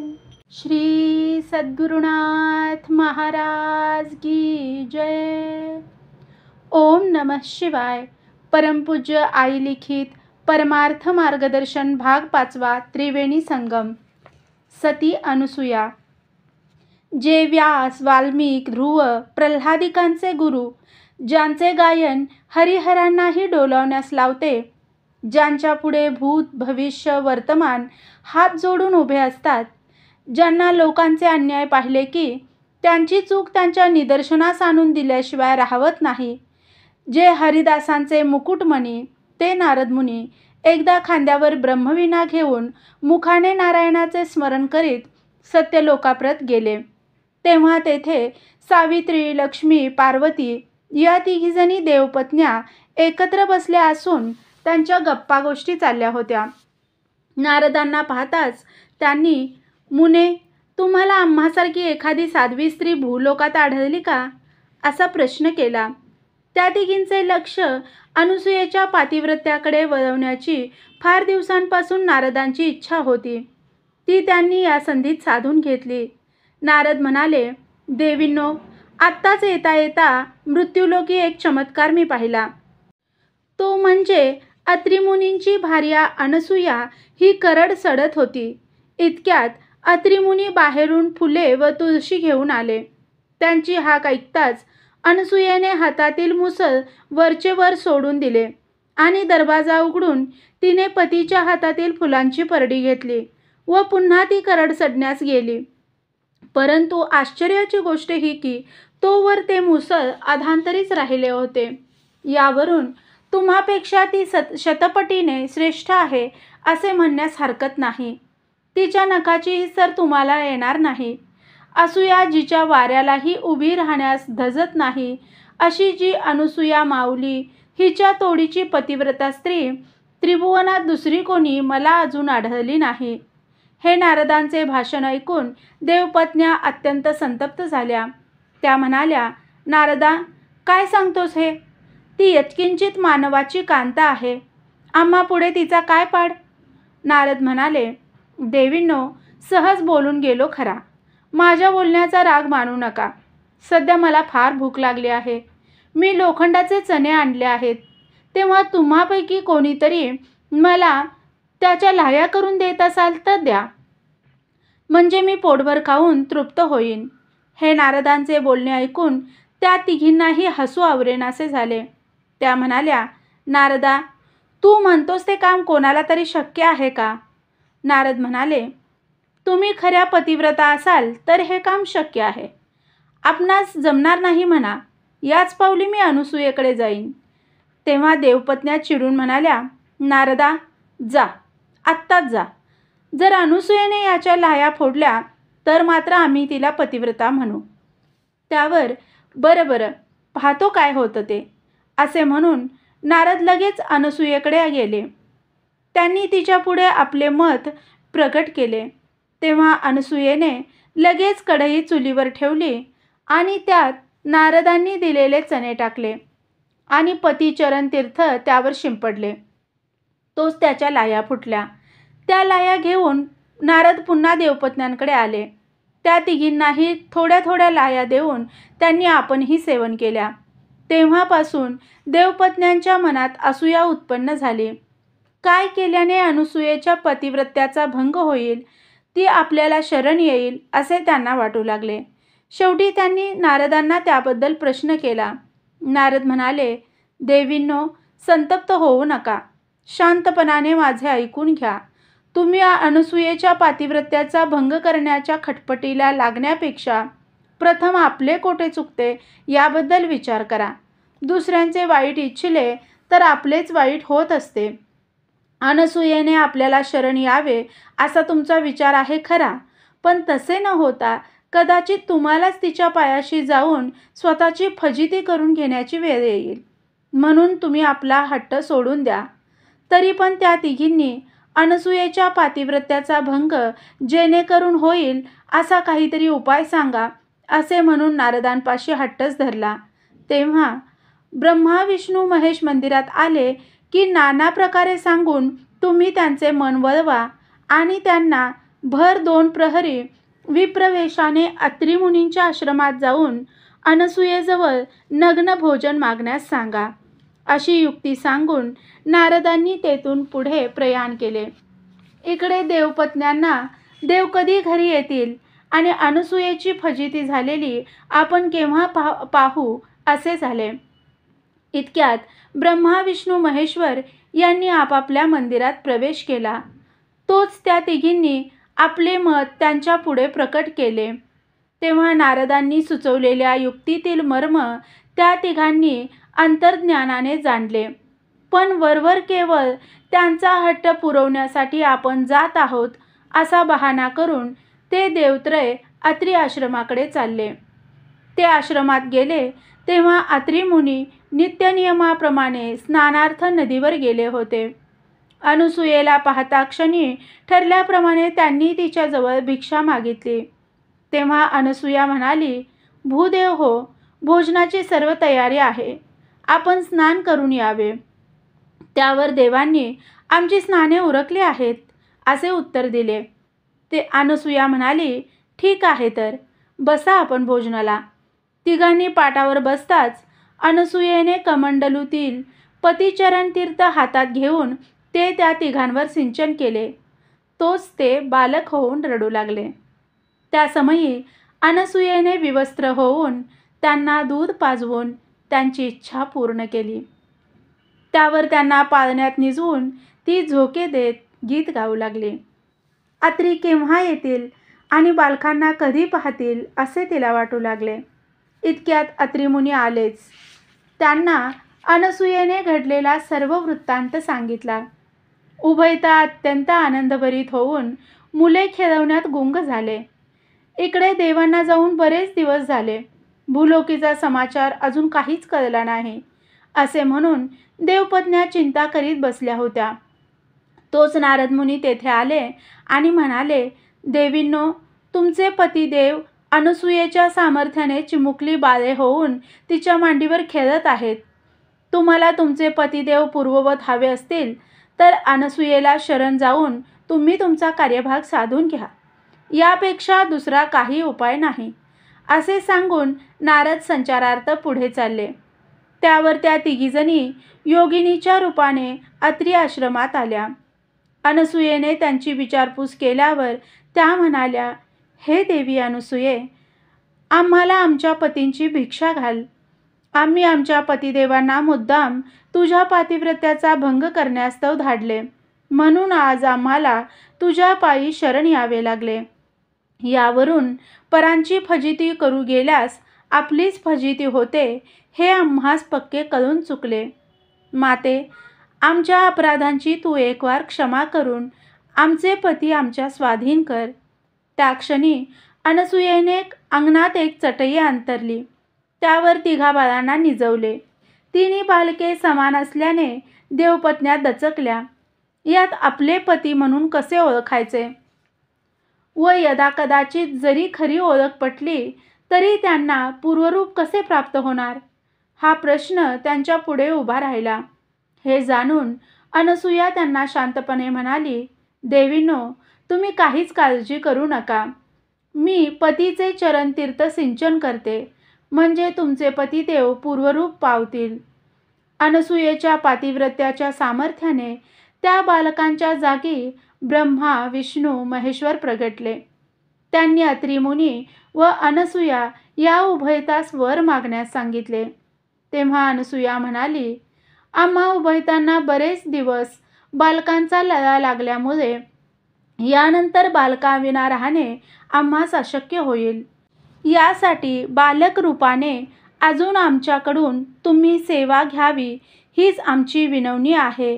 श्री सद्गुरुनाथ महाराज की जय. ओम नमः शिवाय. परमपूज्य आई लिखित परमार्थ मार्गदर्शन भाग 5 त्रिवेणी संगम. सती अनुसूया. जे व्यास, वाल्मिक, ध्रुव, प्रल्हादिकांचे गुरु, ज्यांचे गायन हरिहरांनाही डोलावण्यास लावते, ज्यांच्या पुढे भूत, भविष्य, वर्तमान हात जोडून उभे असतात, ज्यांना लोकांचे अन्याय पाहिले की त्यांची चूक त्यांच्या निदर्शनास आणून दिल्याशिवाय राहवत नाही, जे हरिदासांचे मुकुटमणी ते नारदमुनी एकदा खांद्यावर ब्रह्मवीणा घेऊन मुखाने नारायणाचे स्मरण करीत सत्यलोकाप्रत गेले, तेव्हा तेथे सावित्री, लक्ष्मी, पार्वती या तिघीजणी देवपत्न्या एकत्र बसल्या असून त्यांच्या गप्पा गोष्टी चालल्या होत्या. नारदांना पाहताच त्यांनी, मुने, तुम्हाला आम्हासारखी एखादी साध्वी स्त्री भूलोकात आढळली का, असा प्रश्न केला. त्या तिघींचे लक्ष अनुसूयेच्या पातिव्रत्याकडे वळवण्याची फार दिवसांपासून नारदांची इच्छा होती. ती त्यांनी या संधीत साधून घेतली. नारद म्हणाले, देवींनो, आत्ताच येता येता मृत्यूलोकी एक चमत्कार मी पाहिला. तो म्हणजे अत्रिमुनींची भार्या अनसूया ही करड सडत होती. इतक्यात अत्रिमुनी बाहेरून फुले व तुळशी घेऊन आले. त्यांची हाक ऐकताच अनसूयेने हातातील मुसळ वरचे वर सोडून दिले आणि दरवाजा उघडून तिने पतीच्या हातातील फुलांची परडी घेतली व पुन्हा ती करड सडण्यास गेली. परंतु आश्चर्याची गोष्ट ही की तोवर ते मुसळ अधांतरीच राहिले होते. यावरून तुम्हापेक्षा ती शतपटीने श्रेष्ठ आहे असे म्हणण्यास हरकत नाही. तिच्या नखाची सर तुम्हाला येणार नाही. असूया जिच्या वाऱ्यालाही उभी राहण्यास धजत नाही, अशी जी अनुसूया माऊली हिच्या तोडीची पतिव्रता स्त्री त्रिभुवनात दुसरी कोणी मला अजून आढळली नाही. हे नारदांचे भाषण ऐकून देवपत्न्या अत्यंत संतप्त झाल्या. त्या म्हणाल्या, नारदा, काय सांगतोस हे? ती यत्किंचित मानवाची कांता आहे. आम्हा पुढे तिचा काय पाड? नारद म्हणाले, देवींनो, सहज बोलून गेलो खरा. माझ्या बोलण्याचा राग मानू नका. सध्या मला फार भूक लागली आहे. मी लोखंडाचे चणे आणले आहेत. तेव्हा तुम्हापैकी कोणीतरी मला त्याच्या लाह्या करून देत असाल तर द्या, म्हणजे मी पोटभर खाऊन तृप्त होईन. हे नारदांचे बोलणे ऐकून त्या तिघींनाही हसू आवरेनासे झाले. त्या म्हणाल्या, नारदा, तू म्हणतोस ते काम कोणाला तरी शक्य आहे का? नारद म्हणाले, तुम्ही खऱ्या पतिव्रता असाल तर हे काम शक्य आहे. आपणास जमणार नाही म्हणा. याच पावली मी अनसूयेकडे जाईन. तेव्हा देवपत्न्या चिडून म्हणाल्या, नारदा, जा, आत्ताच जा. जर अनसूयेने याच्या लाया फोडल्या तर मात्र आम्ही तिला पतिव्रता म्हणू. त्यावर बरं बरं, पाहतो काय होतं ते, असे म्हणून नारद लगेच अनसूयेकडे गेले. त्यांनी तिच्यापुढे आपले मत प्रकट केले. तेव्हा अनसूयेने लगेच कढई चुलीवर ठेवली आणि त्यात नारदांनी दिलेले चणे टाकले आणि पतिचरण तीर्थ त्यावर शिंपडले. तोच त्याच्या लाया फुटल्या. त्या लाया घेऊन नारद पुन्हा देवपत्न्यांकडे आले. त्या तिघींनाही थोड्या थोड्या लाया देऊन त्यांनी आपणही सेवन केल्या. तेव्हापासून देवपत्न्यांच्या मनात असूया उत्पन्न झाली. काय केल्याने अनसूयेच्या पतिव्रत्याचा भंग होईल, ती आपल्याला शरण येईल असे त्यांना वाटू लागले. शेवटी त्यांनी नारदांना त्याबद्दल प्रश्न केला. नारद म्हणाले, देवींनो, संतप्त होऊ नका. शांतपणाने माझे ऐकून घ्या. तुम्ही अनसूयेच्या पातिव्रत्याचा भंग करण्याच्या खटपटीला लागण्यापेक्षा प्रथम आपले कोठे चुकते याबद्दल विचार करा. दुसऱ्यांचे वाईट इच्छिले तर आपलेच वाईट होत असते. अनसूयेने आपल्याला शरण यावे असा तुमचा विचार आहे खरा, पण तसे न होता कदाचित तुम्हालाच तिच्या पायाशी जाऊन स्वतःची फजिती करून घेण्याची वेळ येईल. म्हणून तुम्ही आपला हट्ट सोडून द्या. तरी पण त्या तिघींनी अनसूयेच्या पातिव्रत्याचा भंग जेणेकरून होईल असा काहीतरी उपाय सांगा असे म्हणून नारदांपाशी हट्टच धरला. तेव्हा ब्रह्मा विष्णू महेश मंदिरात आले की नाना प्रकारे सांगून तुम्ही त्यांचे मन वळवा आणि त्यांना भर 2 प्रहरी विप्रवेशाने अत्री मुनींच्या आश्रमात जाऊन अनसूयेजवळ नग्न भोजन मागण्यास सांगा. अशी युक्ती सांगून नारदांनी तेथून पुढे प्रयाण केले. इकडे देवपत्न्यांना देव कधी घरी येतील आणि अनसूयेची फजिती झालेली आपण केव्हा पाहू असे झाले. इतक्यात ब्रह्मा विष्णू महेश्वर यांनी आपापल्या मंदिरात प्रवेश केला. तोच त्या तिघींनी आपले मत त्यांच्या पुढे प्रकट केले. तेव्हा नारदांनी सुचवलेल्या युक्तीतील मर्म त्या तिघांनी अंतर्ज्ञानाने जाणले. पण वरवर केवळ त्यांचा हट्ट पुरवण्यासाठी आपण जात आहोत असा बहाणा करून ते देवत्रय अत्री आश्रमाकडे चालले. ते आश्रमात गेले तेव्हा अत्री मुनी नित्यनियमाप्रमाणे स्नानार्थ नदीवर गेले होते. अनसूयेला पाहता क्षणी ठरल्याप्रमाणे त्यांनी तिच्याजवळ भिक्षा मागितली. तेव्हा अनसूया म्हणाली, भूदेव हो, भोजनाची सर्व तयारी आहे. आपण स्नान करून यावे. त्यावर देवांनी आमची स्नाने उरकली आहेत असे उत्तर दिले. ते अनसूया म्हणाली, ठीक आहे तर बसा आपण भोजनाला. तिघांनी पाटावर बसताच अनसूयेने कमंडलूतील पतिचरण तीर्थ हातात घेऊन ते त्या तिघांवर सिंचन केले. तोच ते बालक होऊन रडू लागले. त्या समयी अनसूयेने विवस्त्र होऊन त्यांना दूध पाजवून त्यांची इच्छा पूर्ण केली. त्यावर त्यांना पाळण्यात निजवून ती झोके देत गीत गाऊ लागली. अत्री केव्हा येतील आणि बालकांना कधी पाहतील असे तिला वाटू लागले. इतक्यात अत्रिमुनी आलेच. त्यांना अनसूयेने घडलेला सर्व वृत्तांत सांगितला. उभयता अत्यंत आनंदभरीत होऊन मुले खेळवण्यात गुंग झाले. इकडे देवांना जाऊन बरेच दिवस झाले. भूलोकीचा समाचार अजून काहीच कळला नाही असे म्हणून देवपत्न्या चिंता करीत बसल्या होत्या. तोच नारद मुनी तेथे आले आणि म्हणाले, देवींनो, तुमचे पतिदेव अनसूयेच्या सामर्थ्याने चिमुकली बाळे होऊन तिच्या मांडीवर खेळत आहेत. तुम्हाला तुमचे पतिदेव पूर्ववत हवे असतील तर अनसूयेला शरण जाऊन तुम्ही तुमचा कार्यभाग साधून घ्या. यापेक्षा दुसरा काही उपाय नाही असे सांगून नारद संचारार्थ पुढे चालले. त्यावर त्या तिघीजणी योगिनीच्या रूपाने अत्री आश्रमात आल्या. अनसूयेने त्यांची विचारपूस केल्यावर त्या म्हणाल्या, हे देवी अनसूये, आम्हाला आमच्या पतींची भिक्षा घाल. आम्ही आमच्या पतिदेवांना मुद्दाम तुझ्या पातिव्रत्याचा भंग करण्यास्तव धाडले, म्हणून आज आम्हाला तुझ्या पायी शरण यावे लागले. यावरून परांची फजिती करू गेल्यास आपलीच फजिती होते हे आम्हास पक्के कळून चुकले. माते, आमच्या अपराधांची तू एकवार क्षमा करून आमचे पती आमच्या स्वाधीन कर. त्या क्षणी अनसूयेने अंगणात एक चटई अंतरली. त्यावर तिघा बाळांना निजवले. तिन्ही बालके समान असल्याने देवपत्न्या दचकल्या. यात आपले पती म्हणून कसे ओळखायचे व यदाकदाचित जरी खरी ओळख पटली तरी त्यांना पूर्वरूप कसे प्राप्त होणार, हा प्रश्न त्यांच्या पुढे उभा राहिला. हे जाणून अनसूया त्यांना शांतपणे म्हणाली, देवींनो, तुम्ही काहीच काळजी करू नका. मी पतीचे चरणतीर्थ सिंचन करते, म्हणजे तुमचे पतिदेव पूर्वरूप पावतील. अनसूयेच्या पातिव्रत्याच्या सामर्थ्याने त्या बालकांच्या जागी ब्रह्मा, विष्णू, महेश्वर प्रगटले. त्यांनी अत्री मुनी व अनसूया या उभयतास वर मागण्यास सांगितले. तेव्हा अनसूया म्हणाली, आम्हा उभयतांना बरेच दिवस बालकांचा लळा लागल्यामुळे यानंतर बालकाविना राहणे आम्हास अशक्य होईल. यासाठी बालक रूपाने अजून आमच्याकडून तुम्ही सेवा घ्यावी हीच आमची विनवणी आहे.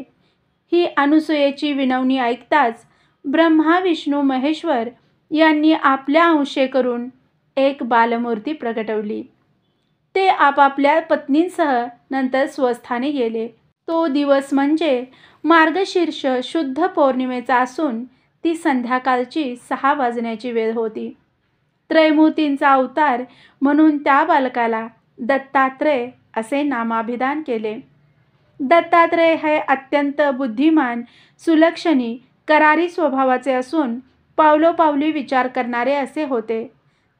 ही अनसूयेची विनवणी ऐकताच ब्रह्मा, विष्णू, महेश्वर यांनी आपल्या अंशे करून एक बालमूर्ती प्रगटवली. ते आपापल्या पत्नींसह नंतर स्वस्थानी गेले. तो दिवस म्हणजे मार्गशीर्ष शुद्ध पौर्णिमेचा असून ती संध्याकाळची 6 वाजण्याची वेळ होती. त्रयमूर्तींचा अवतार म्हणून त्या बालकाला दत्तात्रय असे नामाभिधान केले. दत्तात्रय हे अत्यंत बुद्धिमान, सुलक्षणी, करारी स्वभावाचे असून पावलोपावली विचार करणारे असे होते.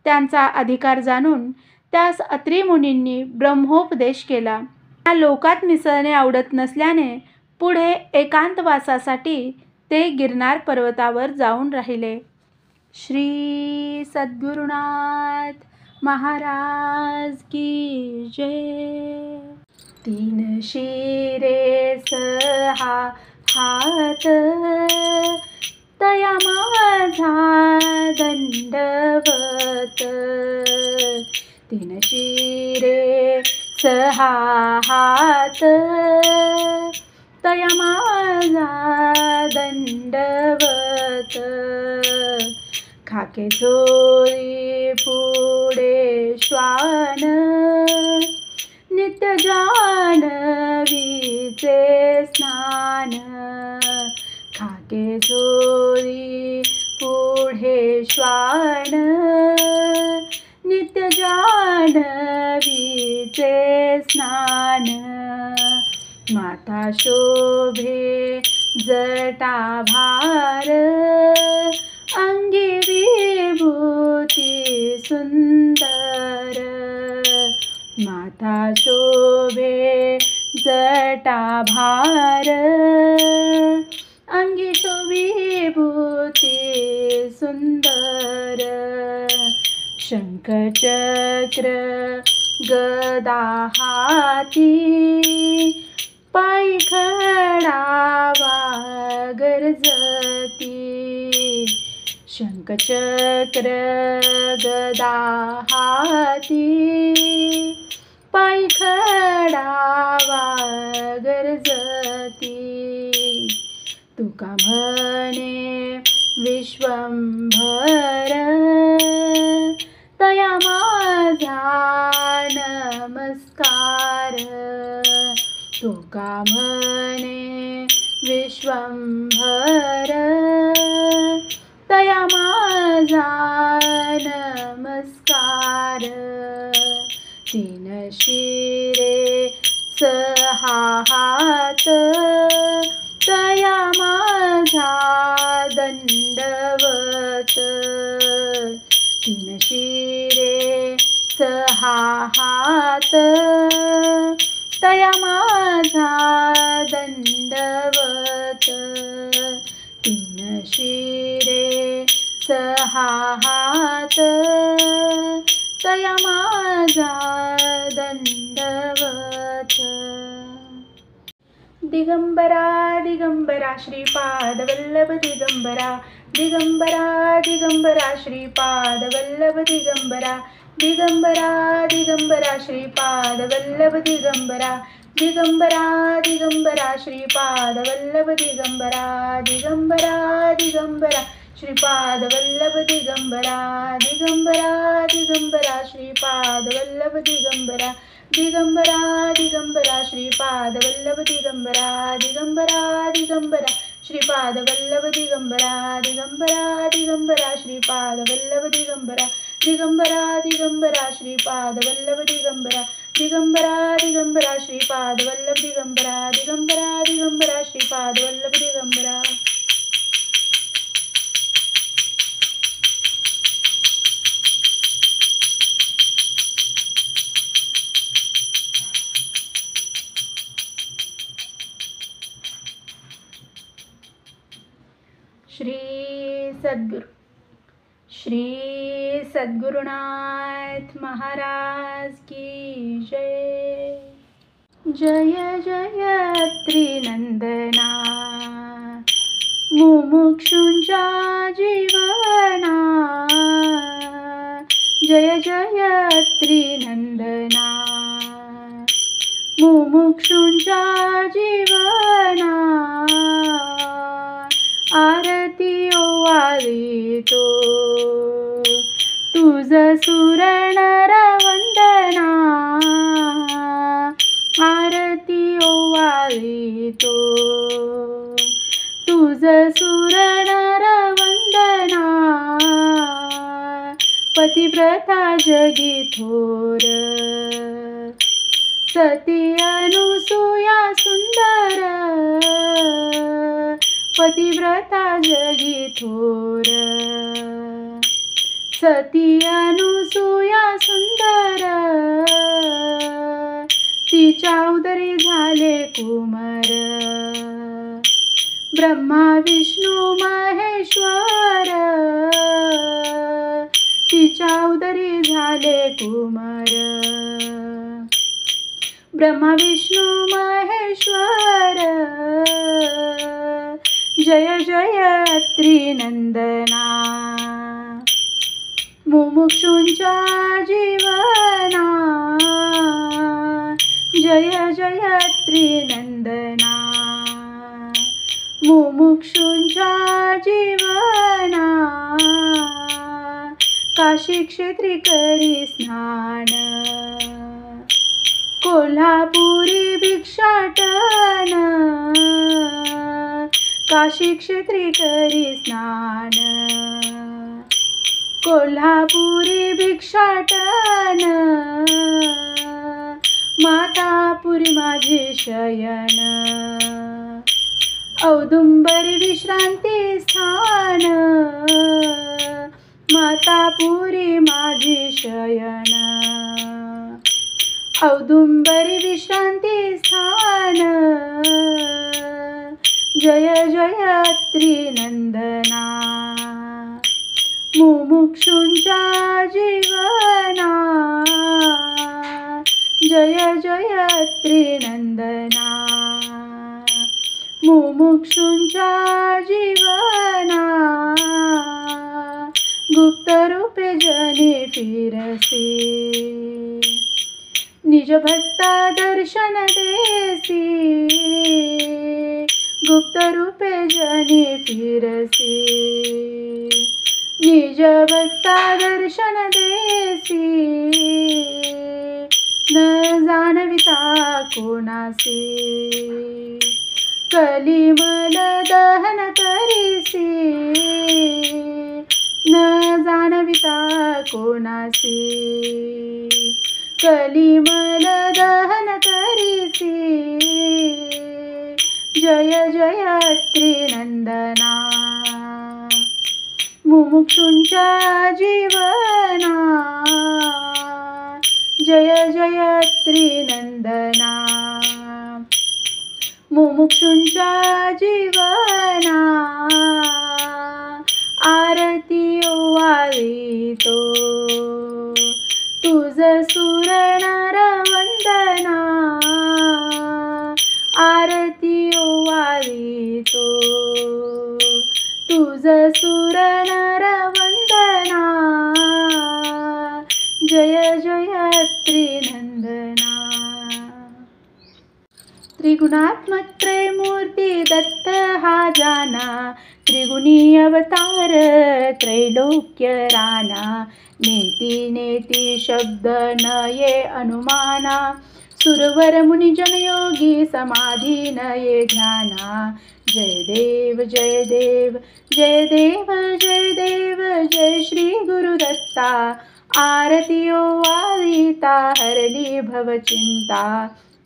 त्यांचा अधिकार जाणून त्यास अत्री मुनींनी ब्रह्मोपदेश केला. त्या लोकात मिसळणे आवडत नसल्याने पुढे एकांतवासासाठी ते गिरनार पर्वतावर जाऊन राहिले. श्री सद्गुरुनाथ महाराज की जय. 3 शिरे 6 हात तया माझा दंडवत. 3 शिरे 6 हात तया माझा दंडवत. खाके चोरी पुढे श्वान नित्य जान्हवीचे स्नान. खाके चोरी पुढे श्वान नित्य जान्हवीचे स्नान. माथा शोभे जटा भार अंगी विभूती सुंदर. माथा शोभे जटा भार अंगी विभूती सुंदर. शंख चक्र गदा हाती पायी खडावा गरजती. शंख चक्र गदा हाती पायी खडावा गरजती. तुका म्हणे विश्वंभर तया माझा नमस्कार. तुका म्हणे विश्वंभर तया माझा नमस्कार. 3 शिरे 6 हात तया माझा दंडवत. 3 शिरे 6 हात तया माझा दंडवत. 3 शिरे 6 हात तया माझा दंडवत। दिगंबरा दिगंबरा श्रीपाद वल्लभ दिगंबरा, दिगंबरा दिगंबरा श्रीपाद वल्लभ दिगंबरा, दिगंबरा दिगंबरा श्रीपाद वल्लभ दिगंबरा, दिगंबरा दिगंबरा श्रीपाद वल्लभ दिगंबरा, दिगंबरा दिगंबरा श्रीपाद वल्लभ दिगंबरा, दिगंबरा दिगंबरा श्रीपाद वल्लभ दिगंबरा, दिगंबरा दिगंबरा श्रीपाद वल्लभ दिगंबरा, दिगंबरा दिगंबरा श्रीपाद वल्लभ दिगंबरा, दिगंबरा दिगंबरा श्रीपाद वल्लभ दिगंबरा, दिगंबरा दिगंबरा श्रीपाद वल्लभ दिगंबरा, दिगंबरा दिगंबरा श्रीपाद वल्लभ दिगंबरा, दिगंबरा दिगंबरा श्रीपाद वल्लभ दिगंबरा। श्री सद्गुरुनाथ महाराज की जय। जय जय त्रिनंदना मुमुक्षुंचा जीवना, जय जय त्रिनंदना मुमुक्षुंचा जीवना, आरती ओवाळीतो तुझ सुरनर वंदना, आरती ओवाळीतो तुझ सुरनर वंदना, पतिव्रता जगी थोर सती अनुसूया सुंदर, पतिव्रता जगी थोर सती अनुसूया सुंदर, तिच्या उदरी झाले कुमार ब्रह्मा विष्णू महेश्वर, तिच्या उदरी झाले कुमार ब्रह्मा विष्णू महेश्वर, जय जय त्रिनंदना मुमुक्षुंचा जीवना, जय जय त्रिनंदना मुमुक्षुंचा जीवना, काशी क्षेत्री करी स्नान कोल्हापुरी भिक्षाटन, काशी क्षेत्री करी स्नान कोल्हापुरी भिक्षाटन, मातापुरी माझे शयन औदुंबरी विश्रांती स्थान, मातापुरी माझे शयन औदुंबरी विश्रांती स्थान, जय जय त्रिनंदना मुमुक्षुंचा जीवना, जय जय त्रिनंदना मुमुक्षुंचा जीवना, गुप्त रूपे जनी फिरसी निज भक्ता दर्शन देसी, गुप्त रूपे जनी फिरसी निज भक्ता दर्शन देसी, न जाणविता कोणासी कलिमल दहन करीसी, न जाणविता कोणासी कलिमल दहन करीसी, जय जय त्रिनंदना मुमुक्षुंचा जीवना, जय जय त्रिनंदना मुमुक्षुंचा जीवना, आरती ओवाळीतो तुझ सुर नर वंदना, जय जय त्रिनंदना। त्रिगुणात्मक त्रयमूर्ती दत्त हा जाना, त्रिगुणी अवतार त्रैलोक्य राणा। नेती नेती शब्द न ये अनुमाना, सुरवर मुनिजन योगी समाधी न ये ध्याना। जय देव जय देव जय देव जय देव जय श्री गुरुदत्ता, आरती ओवाळीता हरली भवचिंता।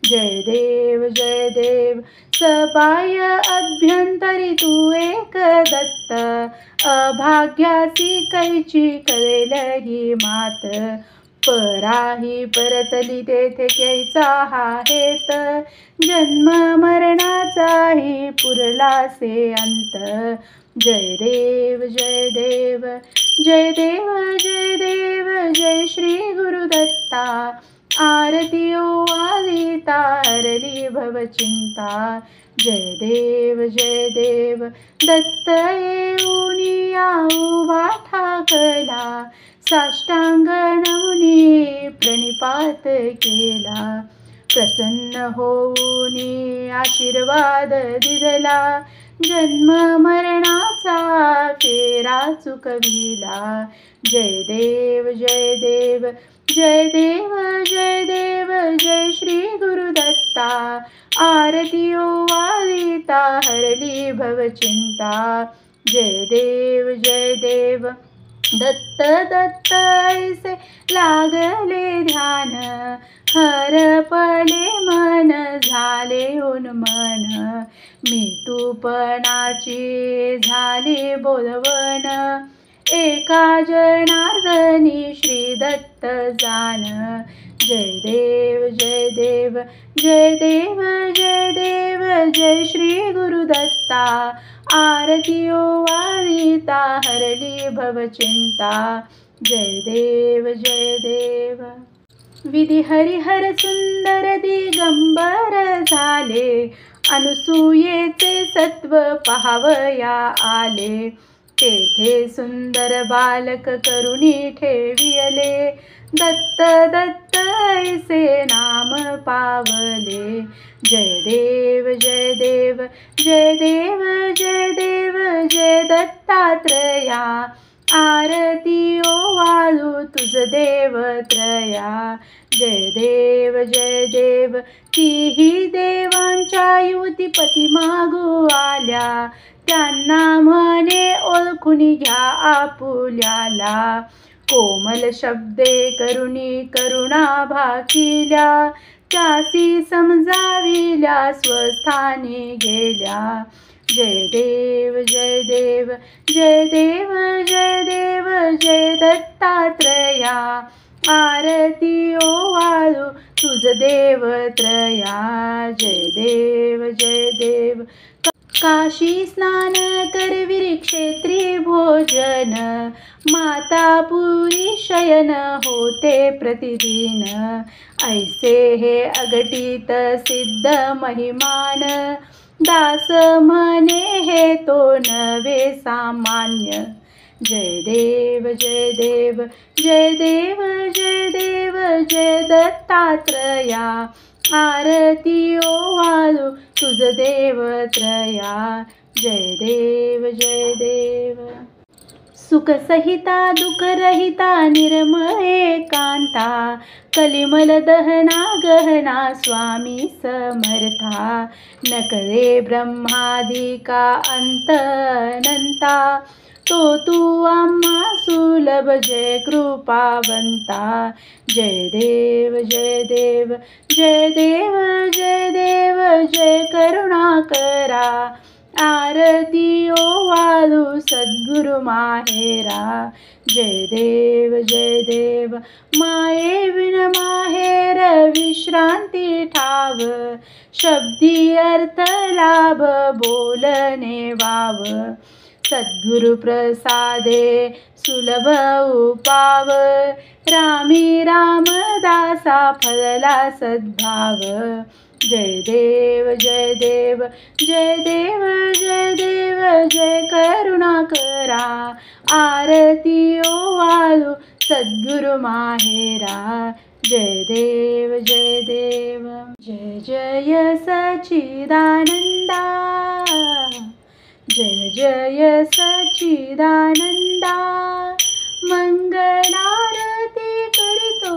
जय देव सबाह्य अभ्यंतरी तू एक दत्त, अभाग्यासी कैची कळेल ही मात। पराही परतली तेथे कैचा हा हेत, जन्म मरणाचाही पुरलासे अंत। जय देव जय देव जय देव जय देव जय श्री गुरुदत्ता, आरती ओवाळीता हरली भवचिंता। जय देव दत्त येऊनी उभा ठाकला, साष्टांग नमुनी प्रणिपात केला। प्रसन्न होऊनी आशीर्वाद दिला, जन्म मरणाचा फेरा चुकविला। जय देव जय देव जय देव जय देव जय श्री गुरुदत्ता, आरती ओवाळीता हरली भवचिंता। जय देव दत्त दत्त ऐसे लागले ध्यान, हरपले मन झाले उन्मन। मी तूपणाची झाले बोलवण, एका जनार्दनी श्री दत्त जान। जय देव जय देव जय देव जय देव जय श्री गुरुदत्ता, आरती ओवाळीता हरली भवचिंता। जय देव विधी हरिहर सुंदर दिगंबर झाले, अनुसूयेचे सत्व पाहावया आले। तेथे सुंदर बालक करुणी ठेविले, दत्त दत्त ऐसे नाम पावले। जय देव जय देव जय देव जय देव जय दत्तात्रया, आरती ओवाळू तुझ देवत्रया। जय देव तीही देवांच्या युवतीपती मागू आल्या, त्यांना म्हणे ओळखून घ्या आपुल्याला। कोमल शब्दे करुणी करुणा भाकिल्या, त्यासी समजाविल्या स्वस्थानी गेल्या। जय देव जय देव जय देव जय देव जय दत्तात्रया, आरती ओवाळू तुझ देवत्रया। जय देव काशी स्नान करविरी क्षेत्री भोजन, माता पुरी शयन होते प्रतिदिन। ऐसे हे अगटित सिद्ध महिमान, दास म्हणे हे तो नवे सामान्य। जय देव जय देव जय देव जय देव जय दत्तात्रया, आरती ओवाळू तुझ देवत्रया। जय देव सुखसहिता दुःखरहिता निर्मळ एकांता, कलिमल दहना गहना स्वामी समर्था। न करे ब्रह्मादिका अंत अनंता, तो तू आम्हा सुलभ जय कृपावंता। जय देव जय देव जय देव जय देव जय करुणाकरा, आरती ओवाळू सद्गुरु माहेरा। जय देव माये बिन माहेर विश्रांती ठाव, शब्दी अर्थ लाभ बोलणे वाव। सद्गुरु प्रसादे सुलभ उपाव, रामी रामदासा फलला सद्भाव। जय देव जय देव जय देव जय देव जय करुणाकरा आरती ओवाळू सद्गुरु माहेरा जय देव जय देव जय जय सच्चिदानंदा जय जय सच्चिदानंदा मंगलारती करितो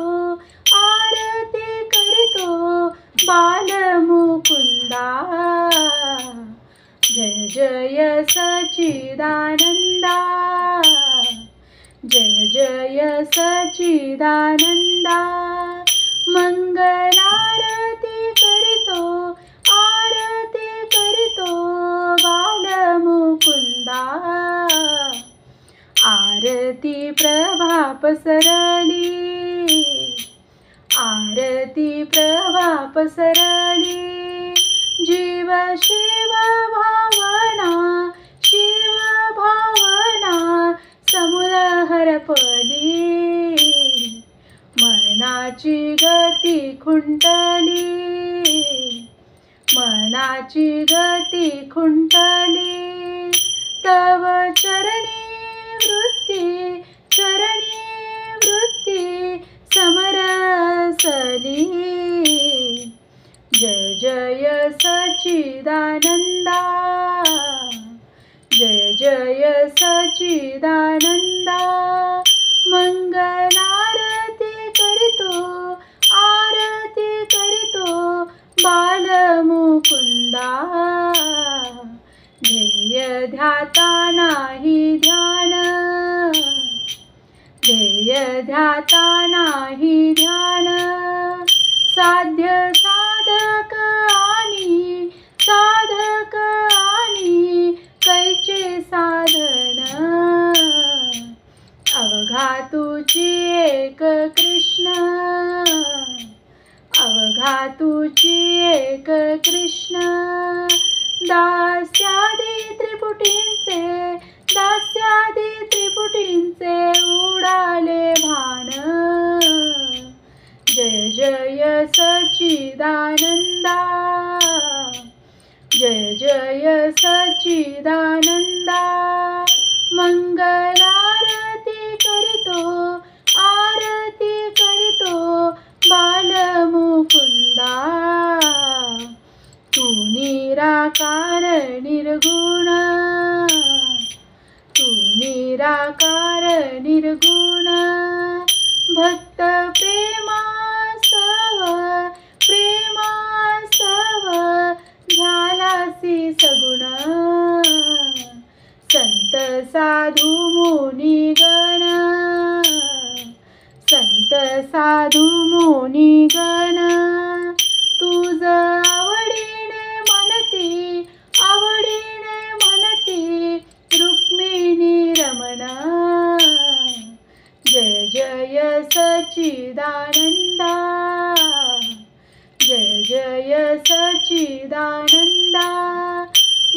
आरती करितो बालमुकुंदा जय जय सच्चिदानंदा जय जय सच्चिदानंदा मंगलारती करितो आरती करितो बालमुकुंदा आरती प्रभा पसरली आरती प्रभा पसरली जीव शिव भावना समूळ हरपली मनाची गती खुंटली मनाची गती खुंटली तव चरणी वृत्ती समरसली जय जय सच्चिदानंदा जय जय सच्चिदानंदा मंगलारती करितो आरती करितो बालमुकुंदा ध्येय ध्याता नाही ध्यान ध्येय ध्याता नाही ध्यान साध्य साधक आणि कैचे साधन अवघा तुझी एक कृष्ण अवघा तुझी एक कृष्ण दास्यादी त्रिपुटींचे उडाले भान जय जय सच्चिदानंदा जय जय सच्चिदानंदा मंगलारती करितो आरती करितो बालमुकुंदा तू निराकार निर्गुण तू निराकार निर्गुण भक्त प्रेमासव झालासी सगुण संत साधू मुनिगण संत साधू मुनिगण तुझ आवडीने म्हणती रुक्मिणी रमण जय जय सच्चिदानंदा जय जय सच्चिदानंदा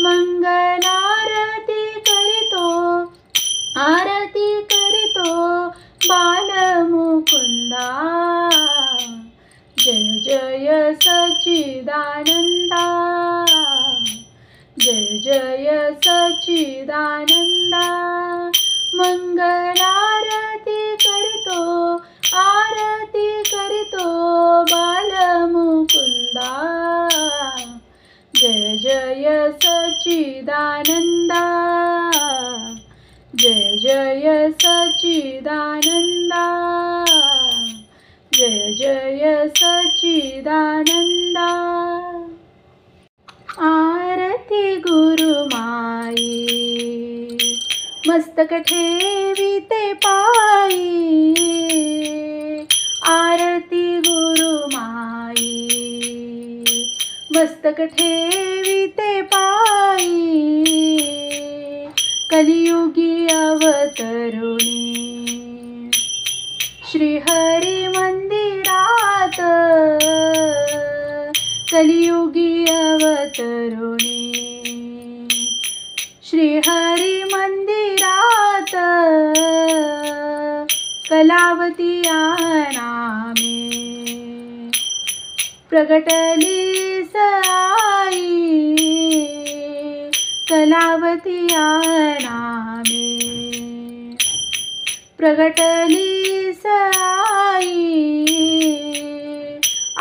मंगलारती करितो आरती करितो बालमुकुंदा जय जय सच्चिदानंदा जय जय सच्चिदानंदा मंगलारती करितो आरती करितो बालमुकुंदा जय जय सच्चिदानंदा जय जय सच्चिदानंदा जय जय सच्चिदानंदा आरती गुरुमाई मस्तक ठेविते पायी आरती गुरुमाई मस्तक ठेविते पायी कलियुगी अवतरुणी श्रीहरी मंदिरात कलियुगी अवतरुणी श्रीहरी मंदिरात कलावती नामे प्रगटली आई कलावती या नामे प्रगटलीस आई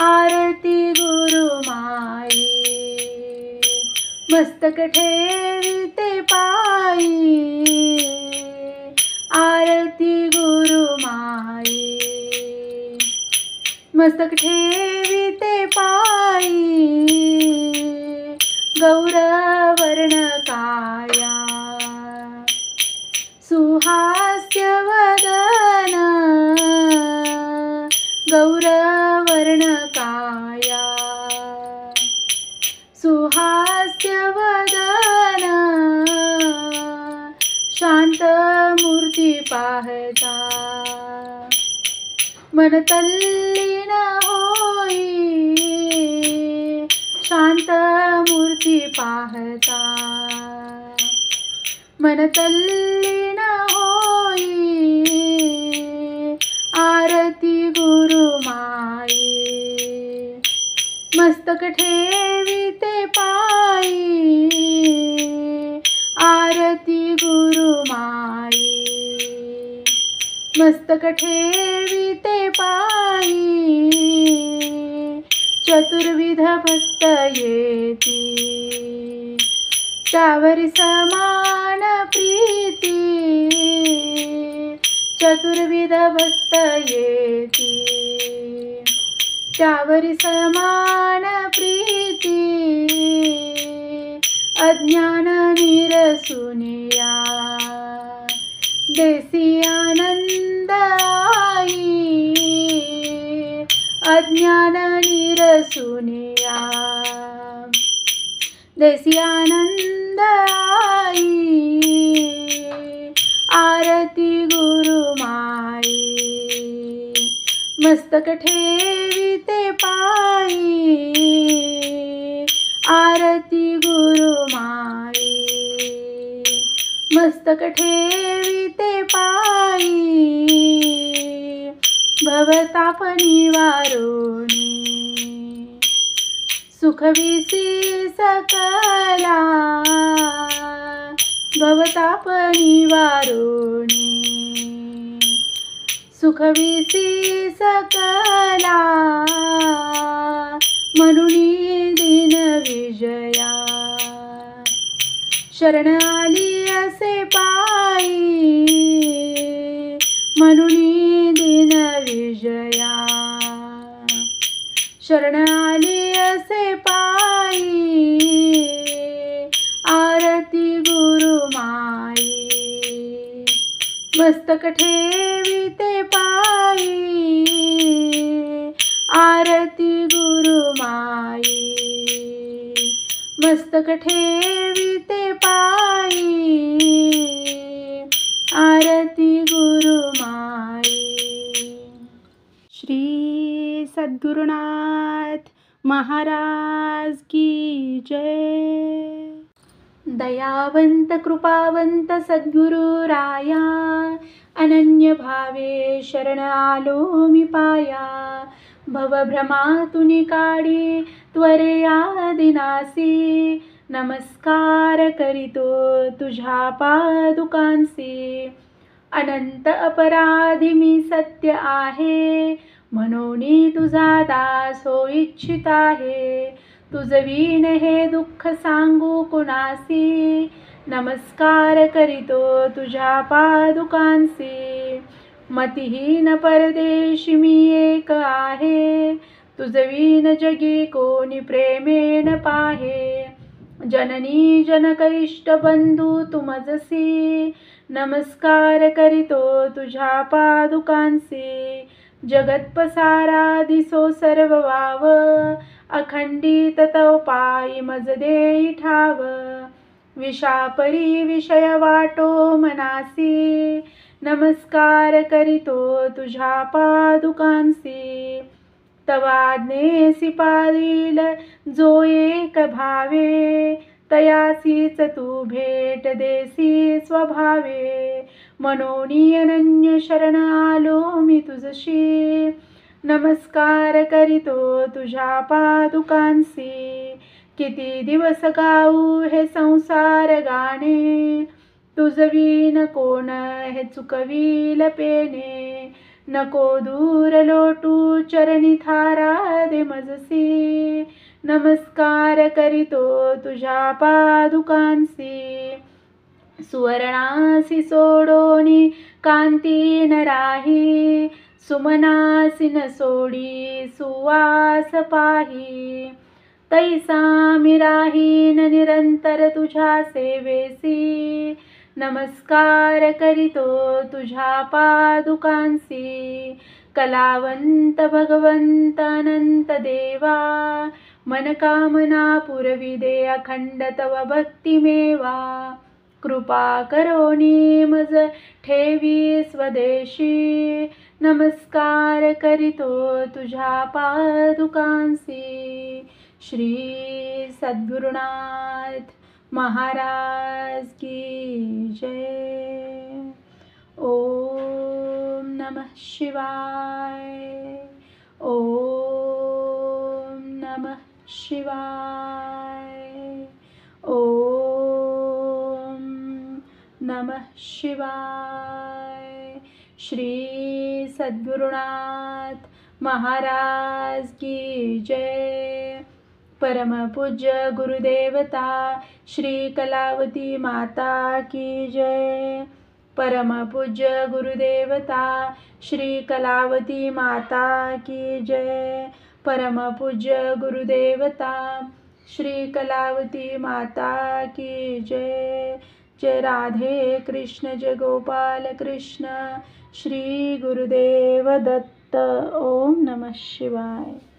आरती गुरुमाई मस्तक ठेविते पायी आरती गुरुमाई मस्तक ठेविते पायी गौरवर्ण काया सुहास्य वदन गौरवर्ण काया सुहास्य वदन शांत मूर्ती पाहता मन तल्लीन होई शांत मूर्ती पाहता मन तल्लीन होई आरती गुरुमाई मस्तक ठेविते पायी आरती गुरुमाई मस्तक ठेविते पायी चतुर्विध भक्त येती त्यावरी समान प्रीती चतुर्विध भक्त येती त्यावरी समान प्रीती अज्ञान निरसुनिया देसी आनंद आई अज्ञान निरसुनिया देसी आनंद आई आरती गुरुमाई मस्तक ठेविते पायी आरती गुरुमाई मस्तक ठेविते पायी भवताप निवारोनी सुखविसी सकला भवताप निवारोनी सुखविसी सकला म्हणून दिन विजया शरण आली असे पायी म्हणून दिन विजया शरण आली असे पायी आरती गुरुमाई मस्तक ठेविते पायी आरती गुरुमाई मस्तक ठेविते पायी आरती गुरुमाई। श्री सद्गुरुनाथ महाराज की जय। दयावंत कृपावंत सद्गुरु राया अनन्य भावे शरण आलो मी पाया भवभ्रमातून काढी त्वरे आदिनासी नमस्कार करीतो तुझ्या पादुकांसी अनंत अपराधी मी सत्य आहे म्हणून तुझा दास हो इच्छित आहे तुझवीन हे दुःख सांगू कुणासी नमस्कार करीतो तुझ्या पादुकांसी मतिहीन परदेशी मी एक आहे तुझवीन जगी कोणी प्रेमेन पाहे जननी जनक इष्ट बंधू तुमजसी नमस्कार करीतो तुझ्या पादुकांसी जगत पसारा दिसो सर्व वाव अखंडित तव पायी मज देई ठाव विषापरी विषय वाटो मनासी नमस्कार करीतो तुझ्या पादुकांसी तव आज्ञेसी पाळील जो एक भावे तयासीच तू भेट देसी स्वभावे मनोनी अनन्य शरण आलो मी तुझशी नमस्कार करीतो तुझ्या पादुकांसी, किती दिवस गाऊ हे संसार गाणे, तुझवीन कोण हे चुकवील पेने, नको दूर लोटू चरणी थारा दे मजसी, नमस्कार करीतो तुझ्या पादुकांसी, सुवर्णासी सोडोनी कांती न राही, सुमनासी न सोडी सुवास पाही, तैसा मी राहीन निरंतर तुझ्या सेवेसी, नमस्कार करीतो तुझ्या पादुकांसी, कलावंत भगवंत अनंत देवा, मनकामना पुरवी दे अखंड तव भक्ती मेवा, कृपा करोनी मज ठेवी स्वदेशी, नमस्कार करीतो तुझ्या पादुकांसी. श्री सद्गुरुनाथ महाराज की जय. ओम नमः शिवाय. ओम नमः शिवाय. ओम नमः शिवाय. श्री सद्गुरुनाथ महाराज की जय. परम पूज्य गुरुदेवता श्री कलावती माता की जय. परम पूज्य गुरुदेवता श्री कलावती माता की जय. परम पूज्य गुरुदेवता श्री कलावती माता की जय. जय राधे कृष्ण, जय गोपाल कृष्ण. श्री गुरुदेव दत्त. ओम नमः शिवाय.